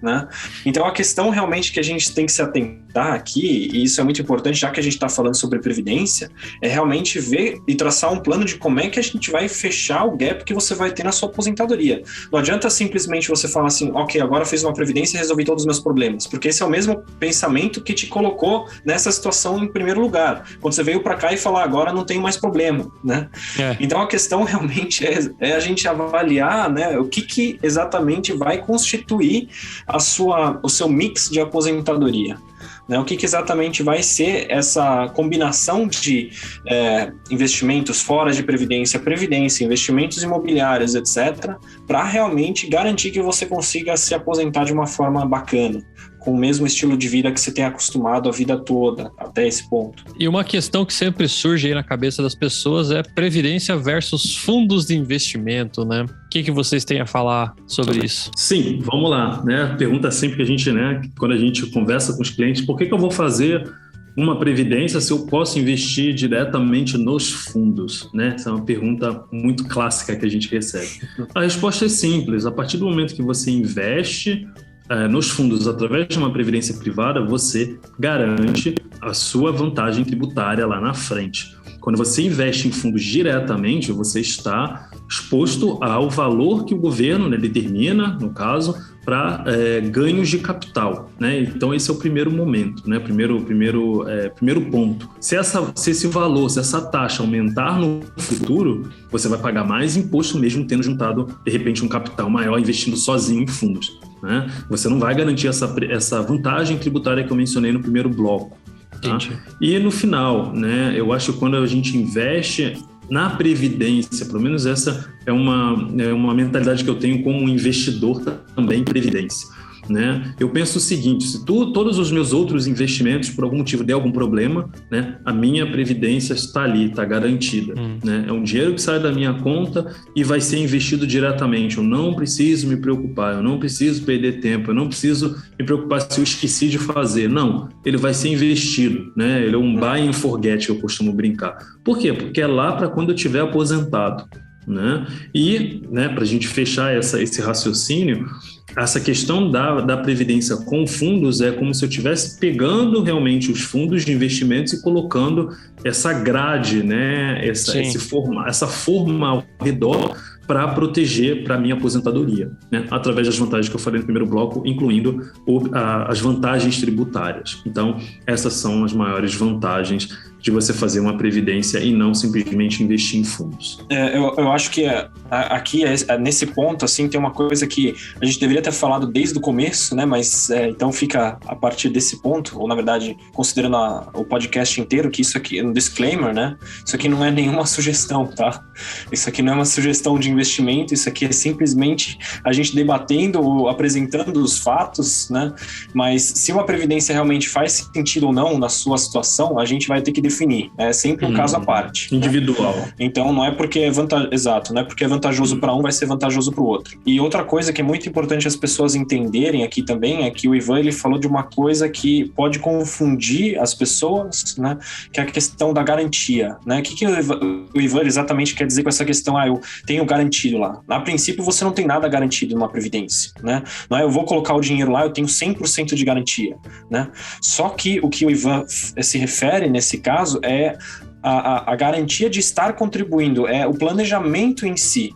Né? Então a questão realmente que a gente tem que se atentar aqui, e isso é muito importante já que a gente está falando sobre previdência, é realmente ver e traçar um plano de como é que a gente vai fechar o gap que você vai ter na sua aposentadoria. Não adianta simplesmente você falar assim, ok, agora fiz uma previdência e resolvi todos os meus problemas, porque esse é o mesmo pensamento que te colocou nessa situação em primeiro lugar, quando você veio para cá e falar, agora não tenho mais problema, né? Então a questão realmente é a gente avaliar, né, o que exatamente vai constituir o seu mix de aposentadoria. né? O que exatamente vai ser essa combinação de investimentos fora de previdência, investimentos imobiliários, etc., para realmente garantir que você consiga se aposentar de uma forma bacana, com o mesmo estilo de vida que você tem acostumado a vida toda, até esse ponto. E uma questão que sempre surge aí na cabeça das pessoas é previdência versus fundos de investimento, né? O que vocês têm a falar sobre isso? Sim, vamos lá, né? Pergunta sempre que a gente, né, quando a gente conversa com os clientes, por que eu vou fazer uma previdência se eu posso investir diretamente nos fundos, né? Essa é uma pergunta muito clássica que a gente recebe. A resposta é simples, a partir do momento que você investe nos fundos através de uma previdência privada, você garante a sua vantagem tributária lá na frente. Quando você investe em fundos diretamente, você está exposto ao valor que o governo, né, determina, no caso, para ganhos de capital, né? Então esse é o primeiro momento, né? Primeiro ponto. Se esse valor, se essa taxa aumentar no futuro, você vai pagar mais imposto mesmo tendo juntado, de repente, um capital maior investindo sozinho em fundos, né? Você não vai garantir essa vantagem tributária que eu mencionei no primeiro bloco. Tá? E no final, né? Eu acho que quando a gente investe na previdência, pelo menos essa é uma mentalidade que eu tenho como investidor também em previdência, né? Eu penso o seguinte: se todos os meus outros investimentos por algum motivo der algum problema, né, a minha previdência está ali, está garantida, né? É um dinheiro que sai da minha conta e vai ser investido diretamente. Eu não preciso me preocupar, eu não preciso perder tempo, eu não preciso me preocupar se eu esqueci de fazer. Não, ele vai ser investido, né? Ele é um buy and forget, que eu costumo brincar. Por quê? Porque é lá para quando eu estiver aposentado, né? E, né, para a gente fechar esse raciocínio, essa questão da previdência com fundos é como se eu estivesse pegando realmente os fundos de investimentos e colocando essa grade, né, essa forma ao redor para proteger para a minha aposentadoria, né, através das vantagens que eu falei no primeiro bloco, incluindo as vantagens tributárias. Então, essas são as maiores vantagens de você fazer uma previdência e não simplesmente investir em fundos. Eu acho que aqui, nesse ponto, assim, tem uma coisa que a gente deveria ter falado desde o começo, né? Mas então fica a partir desse ponto, ou na verdade, considerando o podcast inteiro, que isso aqui é um disclaimer, né? Isso aqui não é nenhuma sugestão, tá? Isso aqui não é uma sugestão de investimento, isso aqui é simplesmente a gente debatendo, apresentando os fatos, né? Mas se uma previdência realmente faz sentido ou não na sua situação, a gente vai ter que definir. É sempre um caso à parte. Individual. Né? Então, não é porque é exato, não é porque é vantajoso para um, vai ser vantajoso para o outro. E outra coisa que é muito importante as pessoas entenderem aqui também é que o Ivan, ele falou de uma coisa que pode confundir as pessoas, né? Que é a questão da garantia, né? O que o Ivan exatamente quer dizer com essa questão? Eu tenho garantido lá. A princípio, você não tem nada garantido numa previdência, né? Não é eu vou colocar o dinheiro lá, eu tenho 100% de garantia, né? Só que o que o Ivan se refere nesse caso é a garantia de estar contribuindo, é o planejamento em si,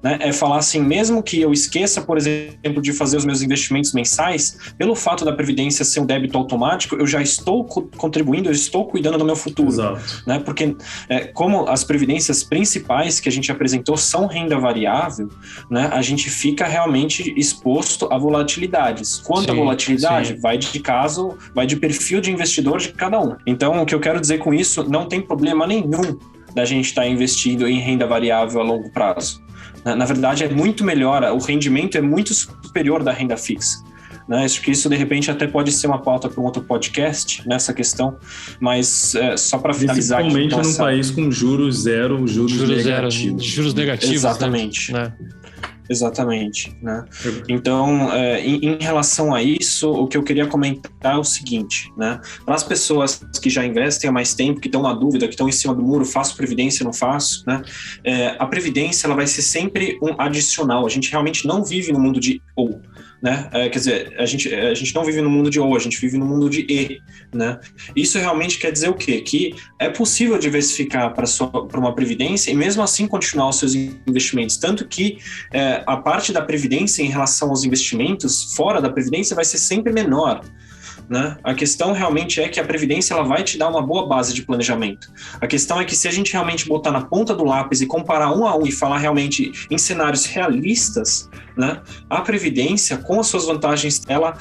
né? É falar assim, mesmo que eu esqueça, por exemplo, de fazer os meus investimentos mensais, pelo fato da previdência ser um débito automático, eu já estou contribuindo, eu estou cuidando do meu futuro. Exato. Né? Porque como as previdências principais que a gente apresentou são renda variável, né? A gente fica realmente exposto a volatilidades. Quanto à volatilidade, vai de perfil de investidor de cada um. Então, o que eu quero dizer com isso, não tem problema nenhum da gente estar investindo em renda variável a longo prazo. Na verdade, é muito melhor, o rendimento é muito superior da renda fixa. Né? Acho que isso, de repente, até pode ser uma pauta para um outro podcast, nessa questão, mas só para finalizar aqui. Principalmente num país com juros zero, juros negativos. Juros negativos. Exatamente. Né? Exatamente, né? Então, em relação a isso, o que eu queria comentar é o seguinte, né? Para as pessoas que já investem há mais tempo, que estão na dúvida, que estão em cima do muro, faço previdência, não faço, né? A previdência, ela vai ser sempre um adicional. A gente realmente não vive no mundo de ou, né? Quer dizer, a gente não vive no mundo de ou, a gente vive no mundo de e, né? Isso realmente quer dizer o quê? Que é possível diversificar para uma previdência e mesmo assim continuar os seus investimentos, tanto que a parte da previdência em relação aos investimentos fora da previdência vai ser sempre menor. né? A questão realmente é que a Previdência ela vai te dar uma boa base de planejamento. A questão é que se a gente realmente botar na ponta do lápis e comparar um a um e falar realmente em cenários realistas, né? A Previdência, com as suas vantagens, ela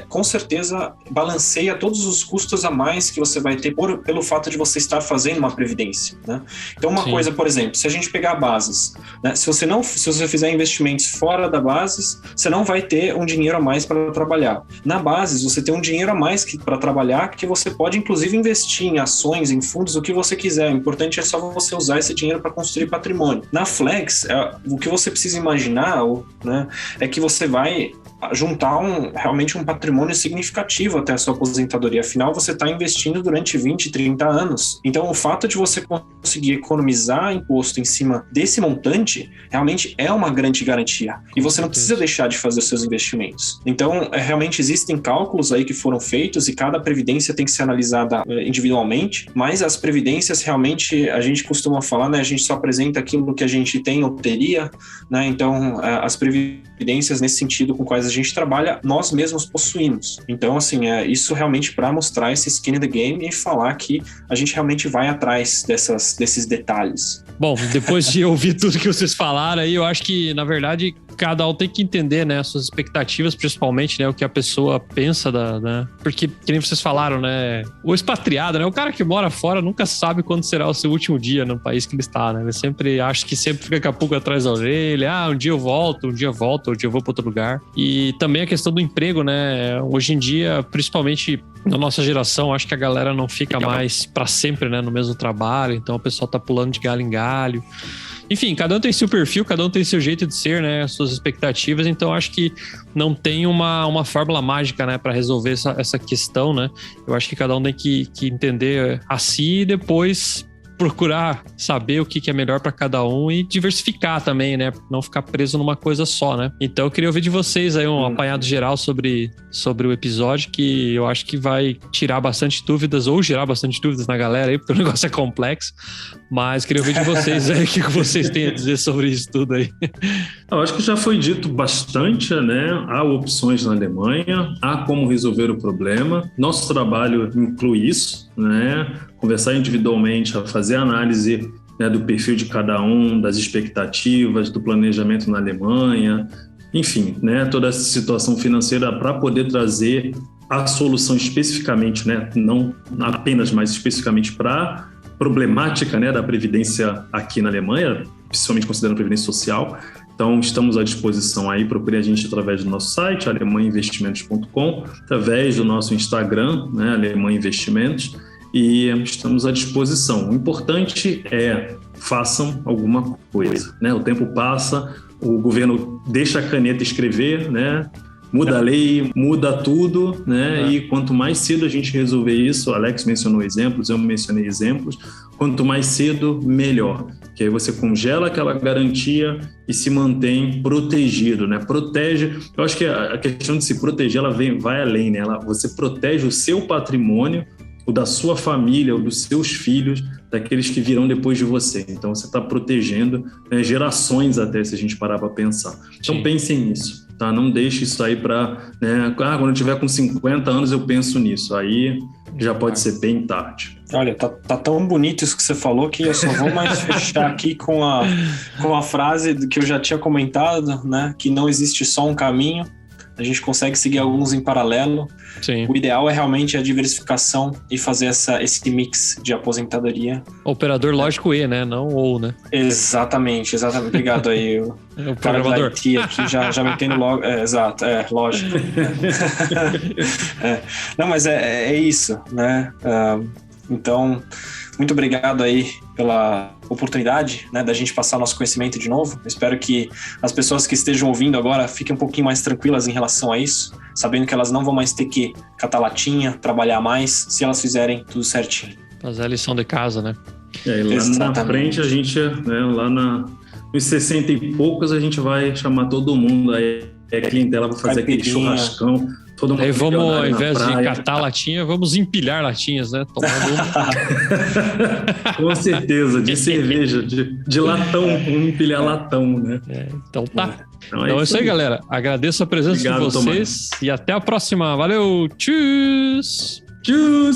com certeza balanceia todos os custos a mais que você vai ter pelo fato de você estar fazendo uma Previdência, né? Então uma coisa, por exemplo, se a gente pegar bases, né? Se você fizer investimentos fora da bases, você não vai ter um dinheiro a mais para trabalhar. Na bases, você tem um dinheiro a mais para trabalhar que você pode inclusive investir em ações, em fundos, o que você quiser. O importante é só você usar esse dinheiro para construir patrimônio. Na Flex, o que você precisa imaginar, né, é que você vai juntar realmente um patrimônio significativo até a sua aposentadoria. Afinal, você está investindo durante 20, 30 anos. Então, o fato de você conseguir economizar imposto em cima desse montante, realmente é uma grande garantia. E você não precisa deixar de fazer os seus investimentos. Então, realmente existem cálculos aí que foram feitos e cada previdência tem que ser analisada individualmente, mas as previdências realmente, a gente costuma falar, né, a gente só apresenta aquilo que a gente tem ou teria, né, então as previdências nesse sentido com quais a gente trabalha, nós mesmos possuímos. Então, assim, isso realmente para mostrar esse skin in the game e falar que a gente realmente vai atrás desses detalhes. Bom, depois de ouvir tudo que vocês falaram aí, eu acho que, na verdade, cada um tem que entender, né, as suas expectativas, principalmente, né, o que a pessoa pensa né, porque, que nem vocês falaram, né, o expatriado, né, o cara que mora fora nunca sabe quando será o seu último dia no país que ele está, né, ele sempre acha que sempre fica com a pulga atrás da orelha, um dia eu volto, um dia eu vou para outro lugar. E também a questão do emprego, né, hoje em dia, principalmente na nossa geração, acho que a galera não fica mais para sempre, né, no mesmo trabalho, então o pessoal tá pulando de galho em galho. Enfim, cada um tem seu perfil, cada um tem seu jeito de ser, né? As suas expectativas. Então, acho que não tem uma fórmula mágica, né? Para resolver essa questão, né? Eu acho que cada um tem que entender a si e depois procurar saber o que é melhor para cada um e diversificar também, né? Não ficar preso numa coisa só, né? Então, eu queria ouvir de vocês aí um apanhado geral sobre o episódio, que eu acho que vai tirar bastante dúvidas ou gerar bastante dúvidas na galera aí, porque o negócio é complexo. Mas queria ouvir de vocês aí o que vocês têm a dizer sobre isso tudo aí. Eu acho que já foi dito bastante, né? Há opções na Alemanha, há como resolver o problema. Nosso trabalho inclui isso, né? Conversar individualmente, a fazer análise, né, do perfil de cada um, das expectativas, do planejamento na Alemanha, enfim, né? Toda essa situação financeira para poder trazer a solução especificamente, né? Não apenas, mas especificamente para problemática, né, da previdência aqui na Alemanha, principalmente considerando a previdência social. Então, estamos à disposição aí, procure a gente através do nosso site, alemanhainvestimentos.com, através do nosso Instagram, né, Alemanha Investimentos, e estamos à disposição. O importante é façam alguma coisa, né? O tempo passa, o governo deixa a caneta escrever, né? Muda a lei, muda tudo, né? E quanto mais cedo a gente resolver isso, o Alex mencionou exemplos, eu mencionei exemplos, quanto mais cedo, melhor. Que aí você congela aquela garantia e se mantém protegido, né? Protege, eu acho que a questão de se proteger, ela vai além, né? Você protege o seu patrimônio, o da sua família, o dos seus filhos, daqueles que virão depois de você. Então, você está protegendo, né, gerações até, se a gente parar para pensar. Então, pensem nisso, tá? Não deixe isso aí para... Né, quando eu tiver com 50 anos, eu penso nisso. Aí já pode ser bem tarde. Olha, tá tão bonito isso que você falou que eu só vou mais fechar aqui com a frase que eu já tinha comentado, né? Que não existe só um caminho. A gente consegue seguir alguns em paralelo. Sim. O ideal é realmente a diversificação e fazer esse mix de aposentadoria. Operador lógico E, né? Não ou, né? Exatamente. Obrigado aí. O programador. Aqui já me entendo logo. Exato, lógico. Não, mas é isso, né? Então, muito obrigado aí pela oportunidade, né, da gente passar nosso conhecimento de novo. Eu espero que as pessoas que estejam ouvindo agora fiquem um pouquinho mais tranquilas em relação a isso, sabendo que elas não vão mais ter que catar latinha, trabalhar mais, se elas fizerem tudo certinho. Fazer a lição de casa, né? E aí, lá na frente, a gente, né, lá nos 60 e poucos, a gente vai chamar todo mundo aí, a clientela vai fazer aquele churrascão. Todo mundo aí vamos, ao invés de catar latinha, vamos empilhar latinhas, né? Com certeza, de cerveja, de latão, vamos empilhar latão, né? Então tá. Então é isso aí, galera. Agradeço a presença de vocês e até a próxima. Valeu, tchau! Tchau!